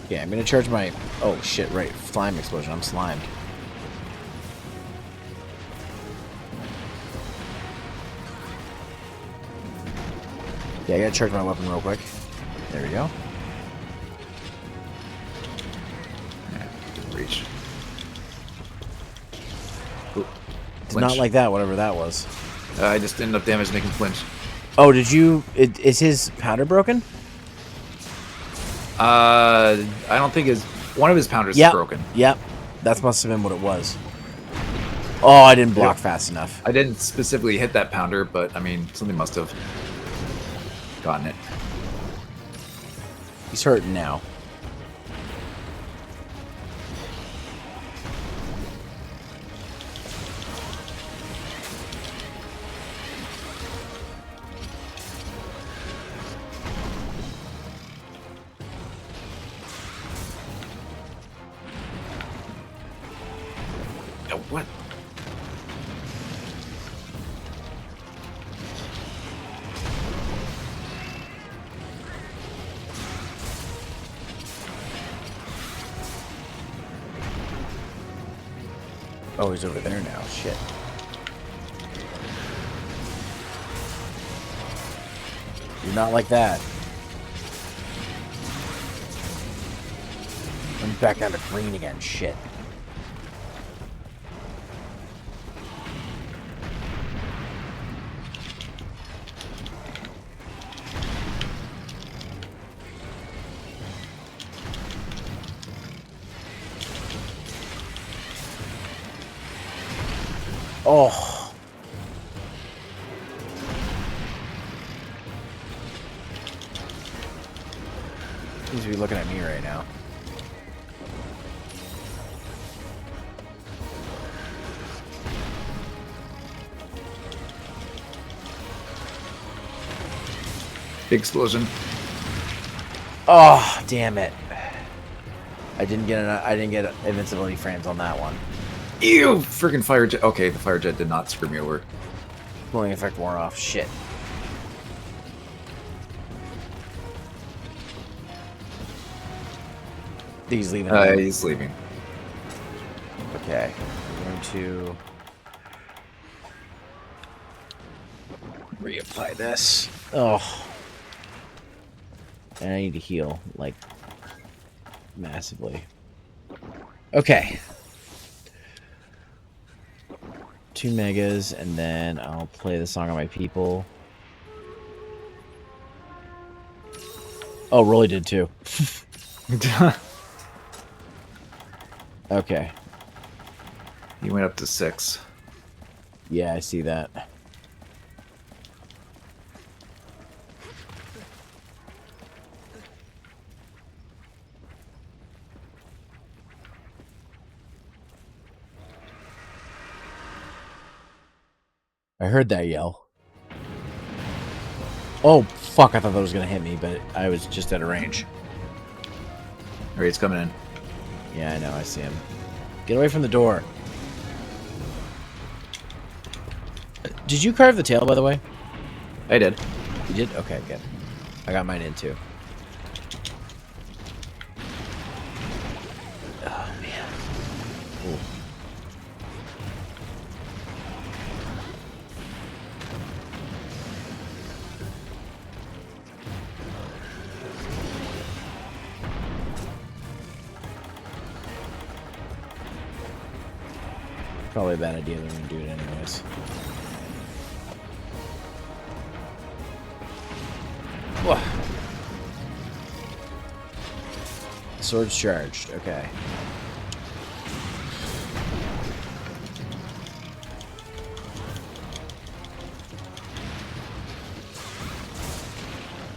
Yeah, I'm gonna charge my... Oh, shit, right. Slime explosion. I'm slimed. Yeah, I gotta charge my weapon real quick. There we go. Yeah, didn't reach. Ooh, It's flinch. not like that, whatever that was. I just did enough damage to make him flinch. Oh, did you... Is his powder broken? I don't think one of his pounders Yep. is broken. Yep. That must have been what it was. Oh, I didn't block fast enough. I didn't specifically hit that pounder, but I mean, something must have gotten it. He's hurting now. Oh, what? Oh, he's over there now. Shit. You're not like that. I'm back down to green again. Shit. Oh. Seems to be looking at me right now. Big explosion. Oh, damn it. I didn't get invincibility frames on that one. Ew! Freaking fire jet. Okay, the fire jet did not screw me over. Cooling effect wore off. Shit. He's leaving. He's leaving. Okay. I'm going to reapply this. Oh. And I need to heal, like, massively. Okay. 2 megas, and then I'll play the Song of My People. Oh, Rolly did too. Okay. He went up to 6. Yeah, I see that. I heard that yell. Oh, fuck, I thought that was going to hit me, but I was just out of range. Alright, he's coming in. Yeah, I know, I see him. Get away from the door. Did you carve the tail, by the way? I did. You did? Okay, good. I got mine in, too. Oh, man. Ooh. Probably a bad idea that we're gonna do it anyways. Whoa. Sword's charged. Okay.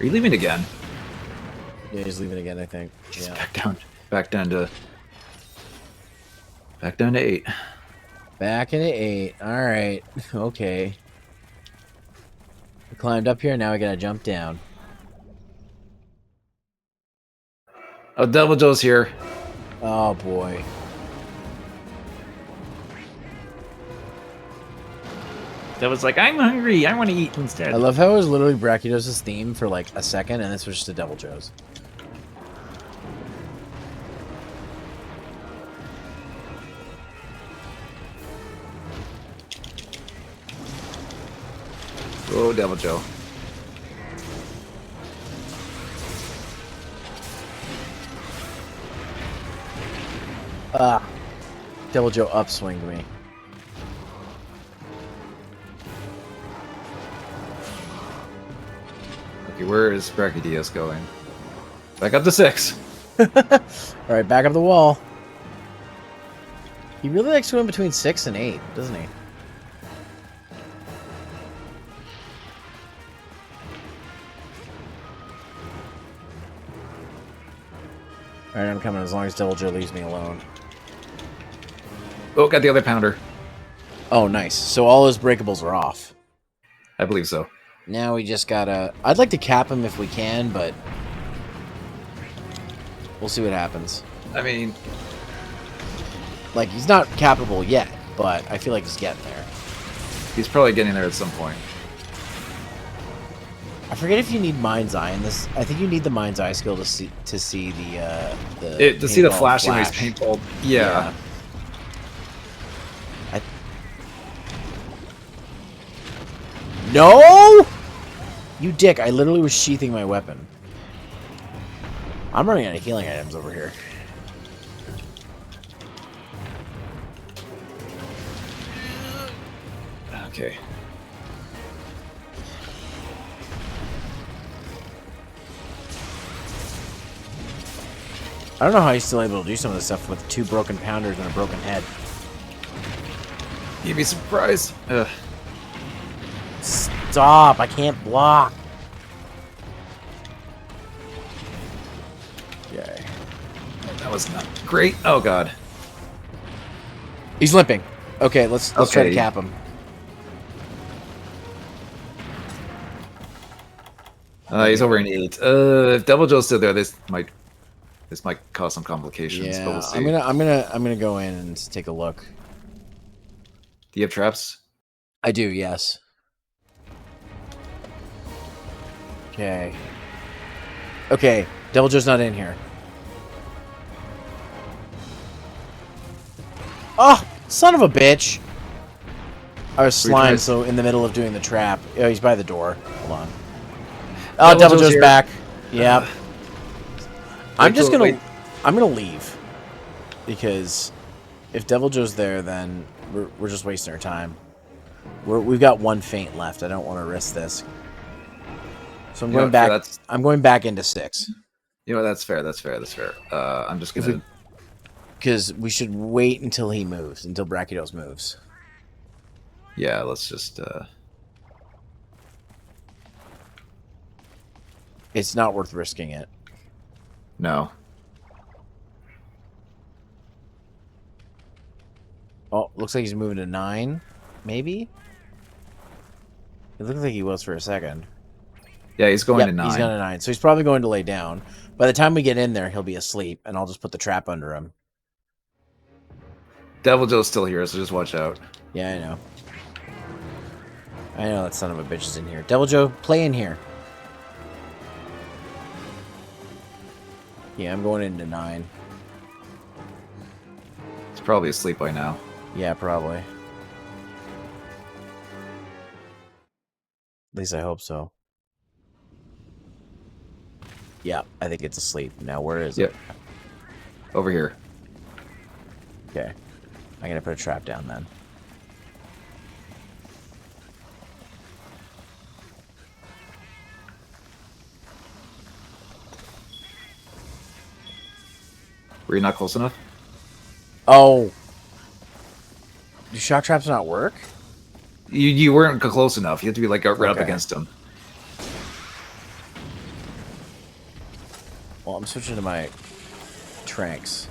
Are you leaving again? Yeah, he's leaving again, I think. Just Yeah. back down to 8. Back into 8. Alright. Okay. We climbed up here, now we gotta jump down. Oh, Devil Joe's here. Oh boy. Devil's like, I'm hungry. I want to eat instead. I love how it was literally Brachiodos' theme for like a second, and this was just a Devil Joe's. Oh, Devil Joe. Ah. Devil Joe upswinged me. Okay, where is Brachiodos going? Back up to 6. Alright, back up the wall. He really likes going between 6 and 8, doesn't he? Alright, I'm coming as long as Devil Joe leaves me alone. Oh, got the other pounder. Oh, nice. So all his breakables are off. I believe so. Now we just gotta... I'd like to cap him if we can, but... we'll see what happens. I mean... Like, he's not capable yet, but I feel like he's getting there. he's probably getting there at some point. I forget if you need Mind's Eye in this. I think you need the Mind's Eye skill to see the To see the paintball flashing when he's flash. paintball. Yeah. No! You dick, I literally was sheathing my weapon. I'm running out of healing items over here. Okay. I don't know how he's still able to do some of this stuff with 2 broken pounders and a broken head. You'd be surprised. Ugh. Stop, I can't block. Yay. That was not great. Oh god. He's limping. Okay, let's try to Okay. cap him. He's over in 8. If Devil Joe's still there, this might cause some complications. But Yeah, we'll see. I'm gonna go in and take a look. Do you have traps? I do, yes. Okay. Okay, Devil Joe's not in here. Oh, son of a bitch! I was Were you trying slime, to- so in the middle of doing the trap. Oh, he's by the door. Hold on. Oh, Devil Devil Joe's Joe's here. back. Yep. I'm just wait. gonna leave because if Devil Joe's there, then we're just wasting our time. We've got one feint left. I don't want to risk this. So I'm going back. I'm going back into 6. You know, that's fair. I'm just gonna. Because we should wait until he moves, until Brachydos moves. Yeah, let's just. It's not worth risking it. No. Oh, looks like he's moving to 9, maybe? It looks like he was for a second. Yeah, he's going to 9. He's going to 9, so he's probably going to lay down. By the time we get in there, he'll be asleep, and I'll just put the trap under him. Devil Joe's still here, so just watch out. Yeah, I know. I know that son of a bitch is in here. Devil Joe, play in here. Yeah, I'm going into 9. He's probably asleep by now. Yeah, probably. At least I hope so. Yeah, I think it's asleep. Now, where is it? Over here. Okay. I'm going to put a trap down then. Were you not close enough? Oh. Do shock traps not work? You weren't close enough. You have to be like right up against him. Well, I'm switching to my tranks.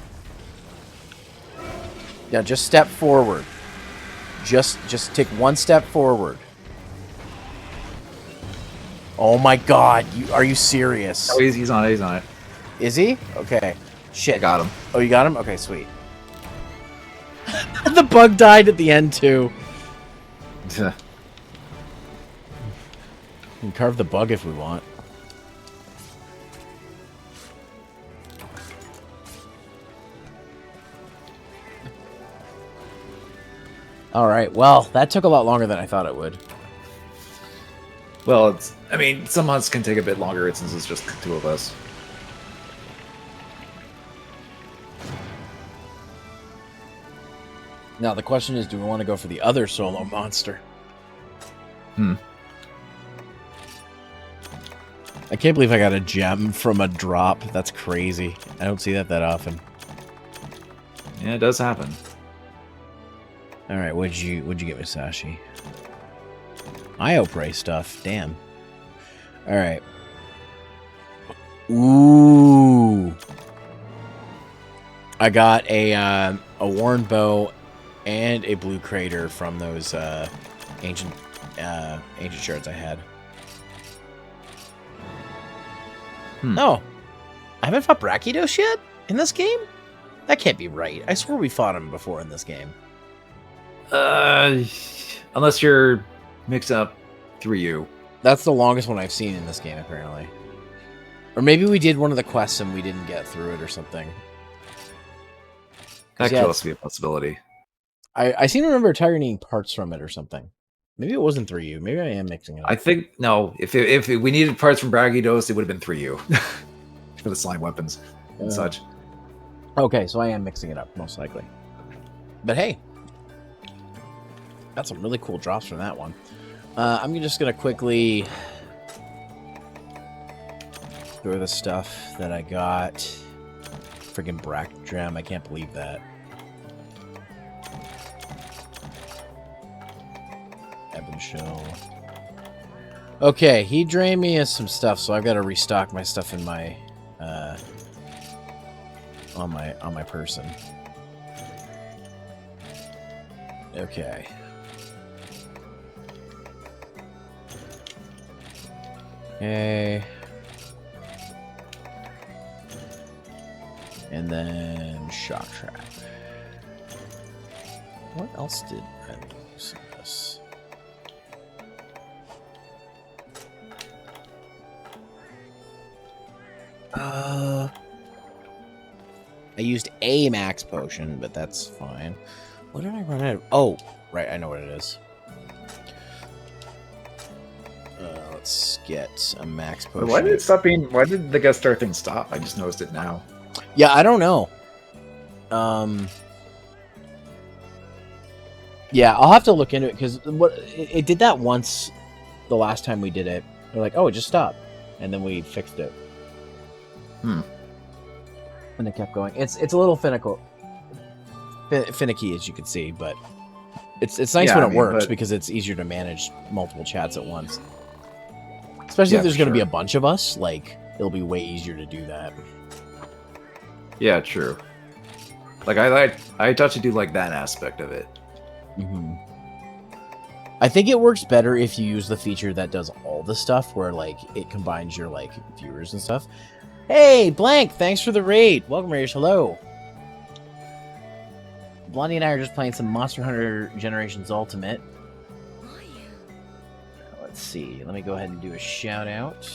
Yeah, just step forward. Just take one step forward. Oh my god, are you serious? Oh, he's on it, he's on it. Is he? Okay. Shit. I got him. Oh, you got him? Okay, sweet. The bug died at the end, too. We can carve the bug if we want. Alright, well, that took a lot longer than I thought it would. Well, I mean, some hunts can take a bit longer since it's just 2 of us. Now, the question is, do we want to go for the other solo monster? I can't believe I got a gem from a drop. That's crazy. I don't see that often. Yeah, it does happen. All right, what'd you get, Masashi? IO prey stuff. Damn. All right. Ooh. I got a worn bow and a blue crater from those ancient shards I had. No, I haven't fought Brachydos yet in this game. That can't be right. I swear we fought him before in this game. Unless you're mixed up 3U. That's the longest one I've seen in this game, apparently. Or maybe we did one of the quests and we didn't get through it or something. That could also be a possibility. I seem to remember Tiger needing parts from it or something. Maybe it wasn't 3U. Maybe I am mixing it up. I think, no. If we needed parts from Brachydos, it would have been 3U. For the slime weapons and such. Okay, so I am mixing it up, most likely. But hey. Got some really cool drops from that one. I'm just going to quickly throw the stuff that I got. Freaking Brack Gem. I can't believe that. Ebon Shell. Okay, he drained me of some stuff, so I've got to restock my stuff in my on my person. Okay. Okay. And then shock trap. What else did I lose in this? I used a max potion, but that's fine. What did I run out of? Oh, right, I know what it is. Let's get a max But potion. why did it stop being? Why did the guest star thing stop? I just noticed it now. Yeah, I don't know. Yeah, I'll have to look into it because it did that once. The last time we did it, they're like, "Oh, it just stopped," and then we fixed it. And it kept going. It's a little finicky, as you can see, but it's nice when it works because it's easier to manage multiple chats at once. Especially if there's going to be a bunch of us, like it'll be way easier to do that. Yeah, true. Like I thought you do like that aspect of it. I think it works better if you use the feature that does all the stuff, where like it combines your like viewers and stuff. Hey, Blank, thanks for the raid. Welcome, Raiders. Hello. Blondie and I are just playing some Monster Hunter Generations Ultimate. Let's see. Let me go ahead and do a shout out.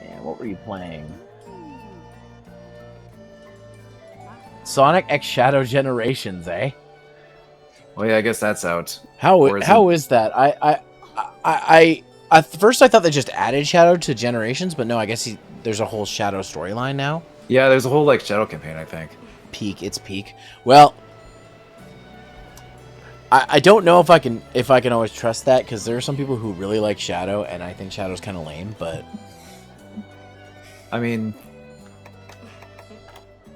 And what were you playing? Sonic X Shadow Generations, eh? Well, yeah, I guess that's out. How is that? I at first I thought they just added Shadow to Generations, but no, I guess there's a whole Shadow storyline now. Yeah, there's a whole like Shadow campaign, I think. It's peak. Well, I don't know if I can always trust that, because there are some people who really like Shadow, and I think Shadow's kind of lame. But I mean,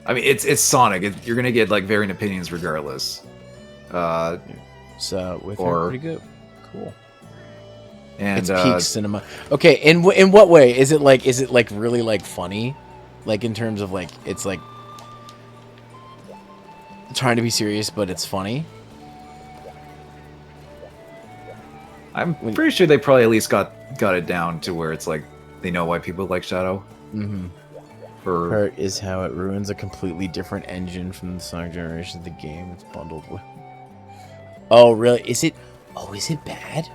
it's Sonic. You're gonna get like varying opinions regardless. So with her, pretty good, cool. And it's peak cinema. Okay, in what way is it like? Is it like really like funny, like in terms of like it's like trying to be serious, but it's funny? I'm pretty sure they probably at least got it down to where it's like they know why people like Shadow. Part is how it ruins a completely different engine from the Sonic generation of the game it's bundled with. Oh, really? Is it? Oh, is it bad?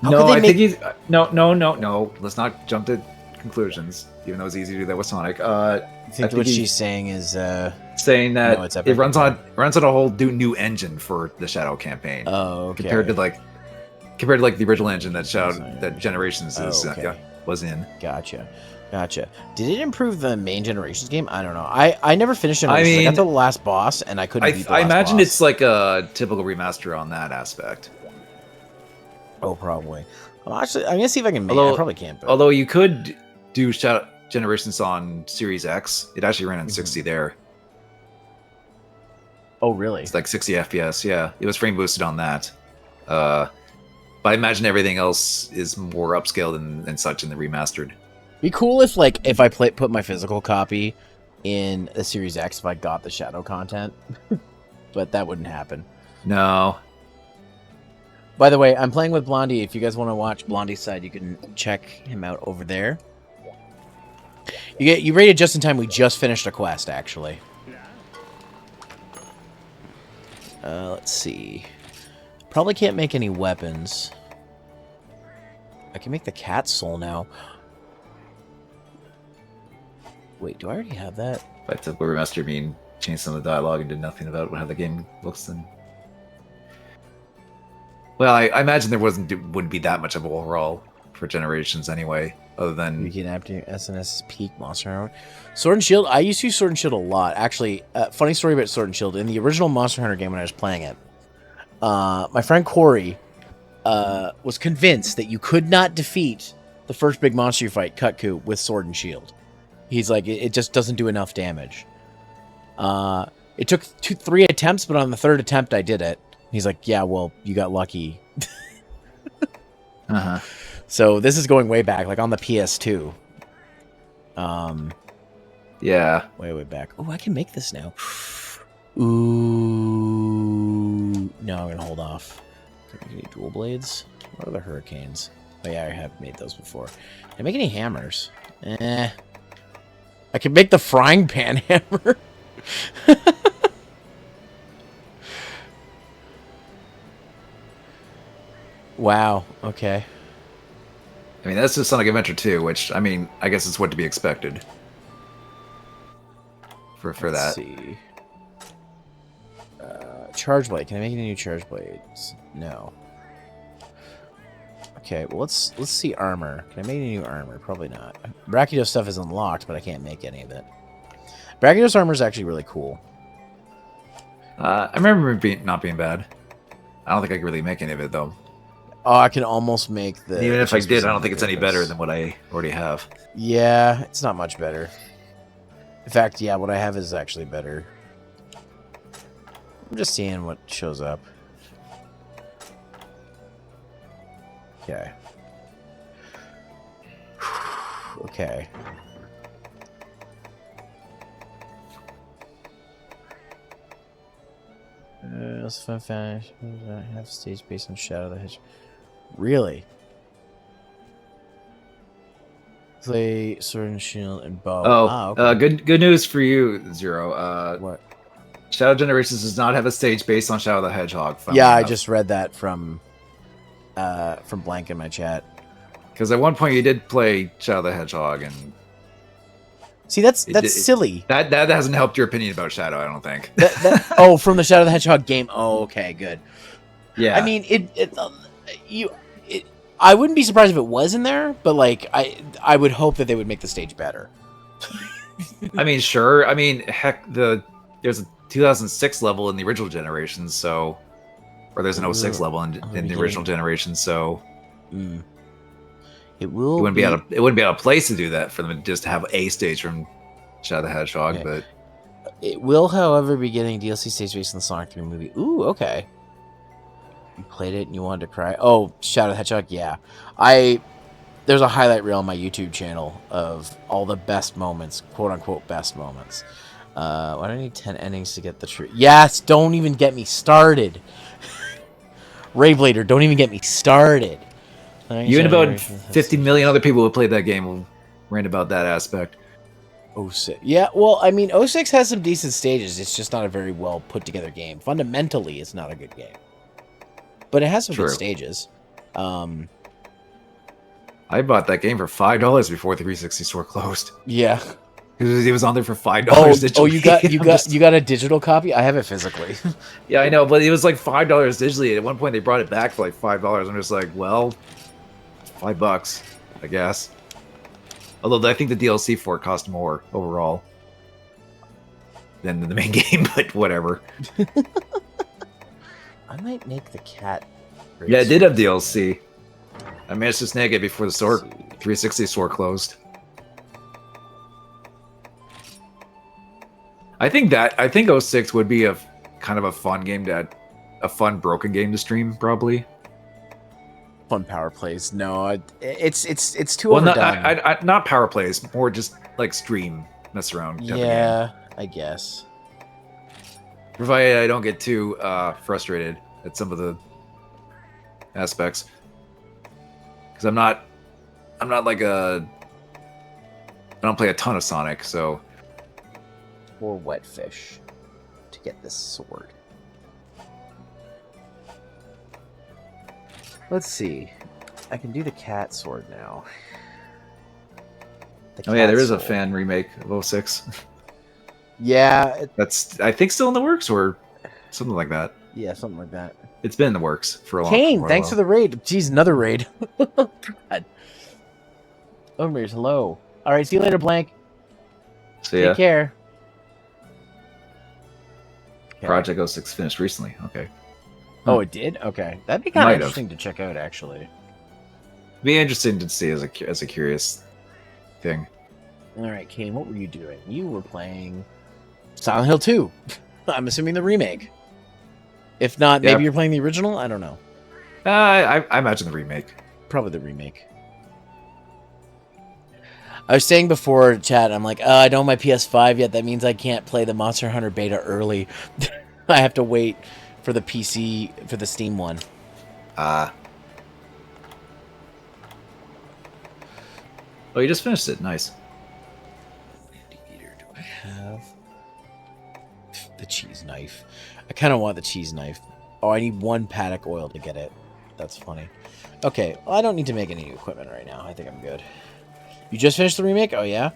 I think he's no. Let's not jump to conclusions, even though it's easy to do that with Sonic. I think what she's saying is saying that it runs on a whole new engine for the Shadow campaign. Oh, okay. Compared to like the original engine that Generations was in. Gotcha. Did it improve the main Generations game? I don't know. I never finished it. I got to the last boss, and I couldn't beat the last imagine boss. it's like a typical remaster on that aspect. Oh, probably. Well, actually, I'm gonna see if I can make it. I probably can't. But... Although you could do Shadow Generations on Series X, it actually ran on 60 there. Oh, really? It's like 60 FPS. Yeah, it was frame boosted on that. But I imagine everything else is more upscaled and such in the remastered. Be cool if I put my physical copy in the Series X if I got the Shadow content, but that wouldn't happen. No. By the way, I'm playing with Blondie. If you guys want to watch Blondie's side, you can check him out over there. You rated just in time. We just finished a quest, actually. Let's see. Probably can't make any weapons. I can make the cat soul now. Wait, do I already have that? By typical remaster, mean change some of the dialogue and did nothing about how the game looks. Then, well, I imagine there wouldn't be that much of an overall for Generations anyway, other than you can after SNS peak Monster Hunter. Sword and Shield. I used to use Sword and Shield a lot. Actually, funny story about Sword and Shield. In the original Monster Hunter game when I was playing it, my friend Corey was convinced that you could not defeat the first big monster you fight, Kutku, with Sword and Shield. He's like, it just doesn't do enough damage. It took 3 attempts, but on the 3rd attempt, I did it. He's like, yeah, well, you got lucky. So this is going way back, like on the PS2. yeah, way back. Oh, I can make this now. Ooh, no, I'm gonna hold off. Can I make any dual blades? What are the hurricanes? Oh yeah, I have made those before. Can I make any hammers? I can make the frying pan hammer. Wow. Okay. I mean, that's just Sonic Adventure 2, which, I mean, I guess it's what to be expected. For Let's that. See. Charge blade. Can I make any new charge blades? No. Okay, well, let's see armor. Can I make any new armor? Probably not. Brachydos stuff is unlocked, but I can't make any of it. Brachydos armor is actually really cool. I remember it not being bad. I don't think I could really make any of it though. Oh, I can almost make the... Even if I did, I don't think it's any better than what I already have. Yeah, it's not much better. In fact, yeah, what I have is actually better. I'm just seeing what shows up. Okay. Okay. Let's finish. Have stage based on Shadow the Hedgehog. Really? Play Sword and Shield and Bow. Oh, okay. Good news for you, Zero. What? Shadow Generations does not have a stage based on Shadow the Hedgehog. Yeah, I just read that from Blank in my chat. Because at one point you did play Shadow the Hedgehog, and see, that's silly. That hasn't helped your opinion about Shadow, I don't think. Oh, from the Shadow the Hedgehog game. Oh, okay, good. Yeah. I mean, I wouldn't be surprised if it was in there, but like I would hope that they would make the stage better. I mean, sure. I mean, heck, there's a 2006 level in the original generation, so, or there's an 06 level in the original generation, so it will. It wouldn't be out of place to do that for them to just have a stage from Shadow the Hedgehog, okay. But it will, however, be getting DLC stage based on the Sonic 3 movie. Ooh, okay. You played it and you wanted to cry. Oh, Shadow the Hedgehog, yeah. There's a highlight reel on my YouTube channel of all the best moments, quote unquote best moments. Why do I need 10 endings to get the tree? Yes, don't even get me started. Rayblader, don't even get me started. You and about 50 million other people who played that game will rant about that aspect. 06. Yeah, well, I mean, 06 has some decent stages. It's just not a very well put together game. Fundamentally, it's not a good game. But it has some good stages. I bought that game for $5 before the 360 store closed. Yeah. It was on there for $5 digitally. Oh, you got a digital copy? I have it physically. Yeah, I know, but it was like $5 digitally. At one point, they brought it back for like $5. I'm just like, well, $5, I guess. Although I think the DLC for it cost more overall than the main game, but whatever. I might make the cat. Yeah, it did have DLC. I managed to snag it before the 360 store closed. I think 06 would be a kind of a fun game a fun broken game to stream, probably. Fun power plays. No, it's too overdone. Not power plays, more just like stream mess around. Yeah, I guess. Provided I don't get too frustrated at some of the aspects, because I'm not like I don't play a ton of Sonic, so. Or Wetfish to get this sword. Let's see. I can do the cat sword now. Oh yeah, there is a fan remake of 06. Yeah. That's, I think, still in the works or something like that. Yeah, something like that. It's been in the works for a long time. Kane, thanks for the raid. Jeez, another raid. God. Omers, hello. All right, see you later, Blank. See ya. Take care. Okay. Project 06 finished recently. Okay. Oh, it did? Okay. That'd be kind of interesting to check out, actually. Be interesting to see as a curious thing. All right, Kane, what were you doing? You were playing Silent Hill 2. I'm assuming the remake. If not, maybe you're playing the original? I don't know. I imagine the remake. Probably the remake. I was saying before, chat, I'm like, I don't have my PS5 yet. That means I can't play the Monster Hunter beta early. I have to wait for the PC, for the Steam one. Oh, you just finished it. Nice. Eater, do I have the cheese knife? I kind of want the cheese knife. Oh, I need 1 paddock oil to get it. That's funny. Okay, well, I don't need to make any new equipment right now. I think I'm good. You just finished the remake? Oh, yeah?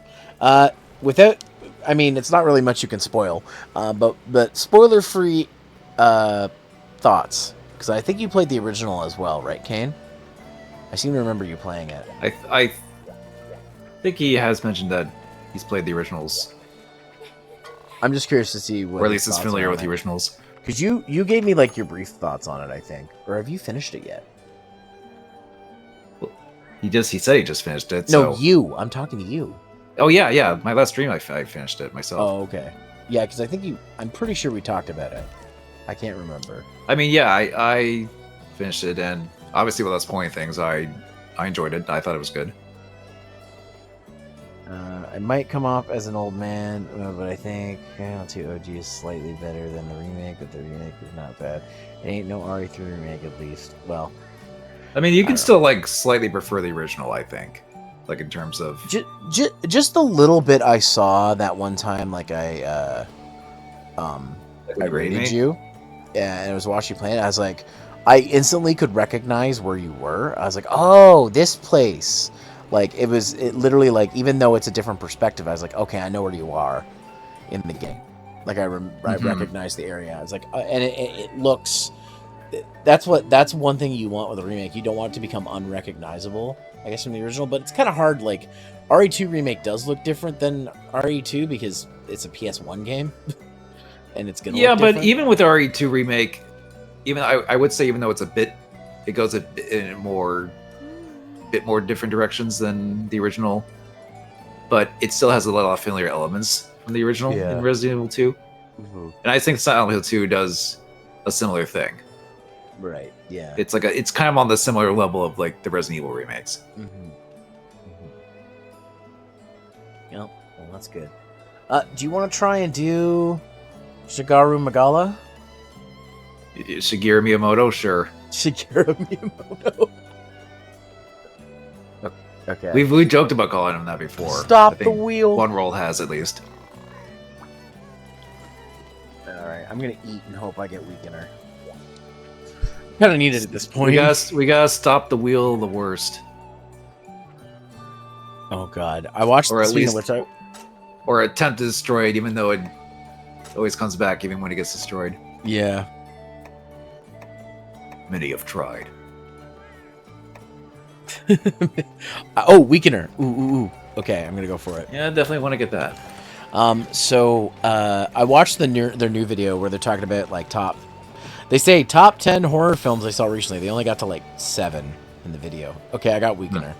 Without... I mean, it's not really much you can spoil. But spoiler-free thoughts. Because I think you played the original as well, right, Kane? I seem to remember you playing it. I think he has mentioned that he's played the originals, I'm just curious to see what. or at least is familiar with the originals. Because you gave me like your brief thoughts on it, I think, or have you finished it yet? He said he just finished it. No, so. you. I'm talking to you. Oh yeah. My last stream, I finished it myself. Oh, okay. Yeah, because I think you. I'm pretty sure we talked about it. I can't remember. I mean, yeah, I finished it, and obviously, without spoiling things, I enjoyed it. I thought it was good. I might come off as an old man, but I think Final 2 OG is slightly better than the remake, but the remake is not bad. It ain't no RE3 remake, at least. Well, I mean, you can still like slightly prefer the original, I think, like in terms of just a little bit. I saw that one time, like I rated you, yeah, and I was watching you play it. I was like, I instantly could recognize where you were. I was like, oh, this place. Like it literally like, even though it's a different perspective, I was like, okay, I know where you are in the game. Like I recognize the area. I was like, and it looks. That's one thing you want with a remake. You don't want it to become unrecognizable, I guess, from the original. But it's kind of hard. Like RE2 remake does look different than RE2 because it's a PS1 game, and it's gonna. Yeah, look but different. even with the RE2 remake, even I would say, even though it goes in bit more different directions than the original, but it still has a lot of familiar elements from the original in Resident Evil 2. Mm-hmm. And I think Silent Hill 2 does a similar thing. Right. Yeah. It's like it's kind of on the similar level of like the Resident Evil remakes. Mm-hmm. Mm-hmm. Yep. Well, that's good. Do you want to try and do Shigeru Magala? Shigeru Miyamoto, sure. Shigeru Miyamoto. Okay. We joked about calling him that before. Stop the wheel. One world has, at least. Alright, I'm gonna eat and hope I get weakener. Kinda need it at this point. We gotta stop the wheel, the worst. Oh god. I watched or the at least, which I... or attempt to destroy it, even though it always comes back, even when it gets destroyed. Yeah. Many have tried. Oh, weakener. Ooh. Okay, I'm gonna go for it. Yeah, definitely want to get that. I watched their new video where they're talking about like they say top 10 horror films they saw recently. They only got to like 7 in the video. Okay, I got weakener.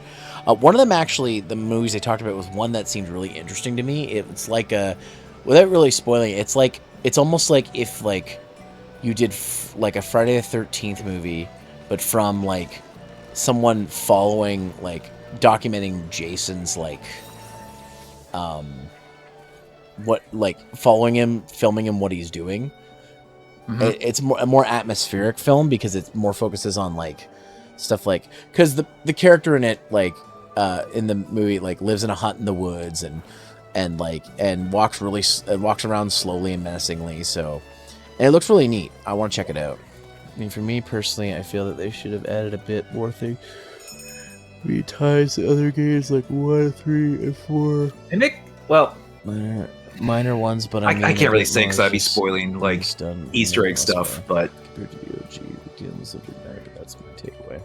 One of them, actually, the movies they talked about was one that seemed really interesting to me. It's like without really spoiling it, it's almost like if like you did like a Friday the 13th movie, but from like someone following, like documenting Jason's following him, filming him, what he's doing. Mm-hmm. It's a more atmospheric film because it more focuses on like stuff like, because the character in it, like in the movie, like lives in a hut in the woods and walks around slowly and menacingly. So, and it looks really neat. I want to check it out. I mean, for me personally, I feel that they should have added a bit more thing. Ties to other games like 1, 3, and 4. And minor ones, but I can't really say because I'd be spoiling like Easter egg stuff. But compared to the OG, the game is looking better. That's my takeaway.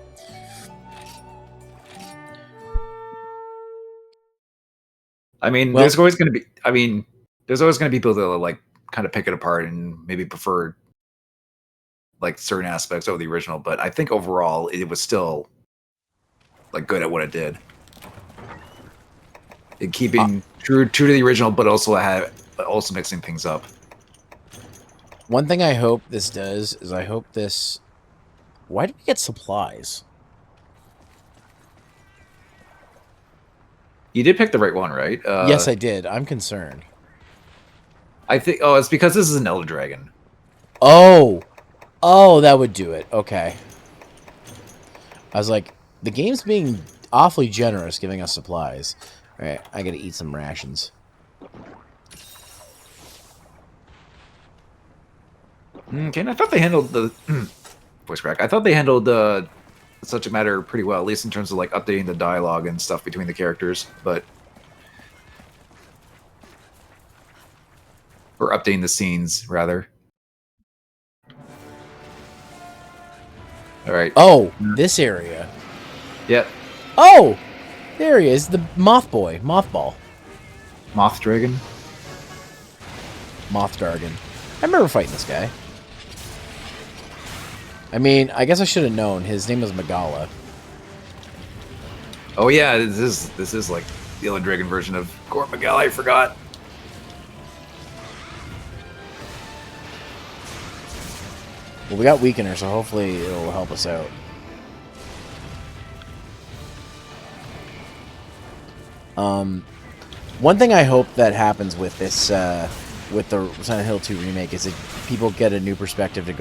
I mean, there's always going to be people that like kind of pick it apart and maybe prefer like certain aspects of the original. But I think overall, it was still like good at what it did. In keeping true to the original, but also mixing things up. One thing I hope this does is why did we get supplies? You did pick the right one, right? Yes, I did. I'm concerned. I think. Oh, it's because this is an Elder Dragon. Oh, that would do it. Okay. I was like, the game's being awfully generous, giving us supplies. All right, I gotta eat some rations. Okay, and I thought they handled the voice crack. I thought they handled the subject matter pretty well, at least in terms of like updating the dialogue and stuff between the characters, or updating the scenes rather. All right. Oh, this area. Yep. Oh! There he is, the Moth Boy. Mothball. Moth Dragon. Moth Dargon. I remember fighting this guy. I mean, I guess I should have known. His name was Magala. Oh yeah, this is like the Yellow Dragon version of Gort Miguel. I forgot. Well, we got Weakener, so hopefully it'll help us out. One thing I hope that happens with this, with the Silent Hill 2 remake is that people get a new perspective to go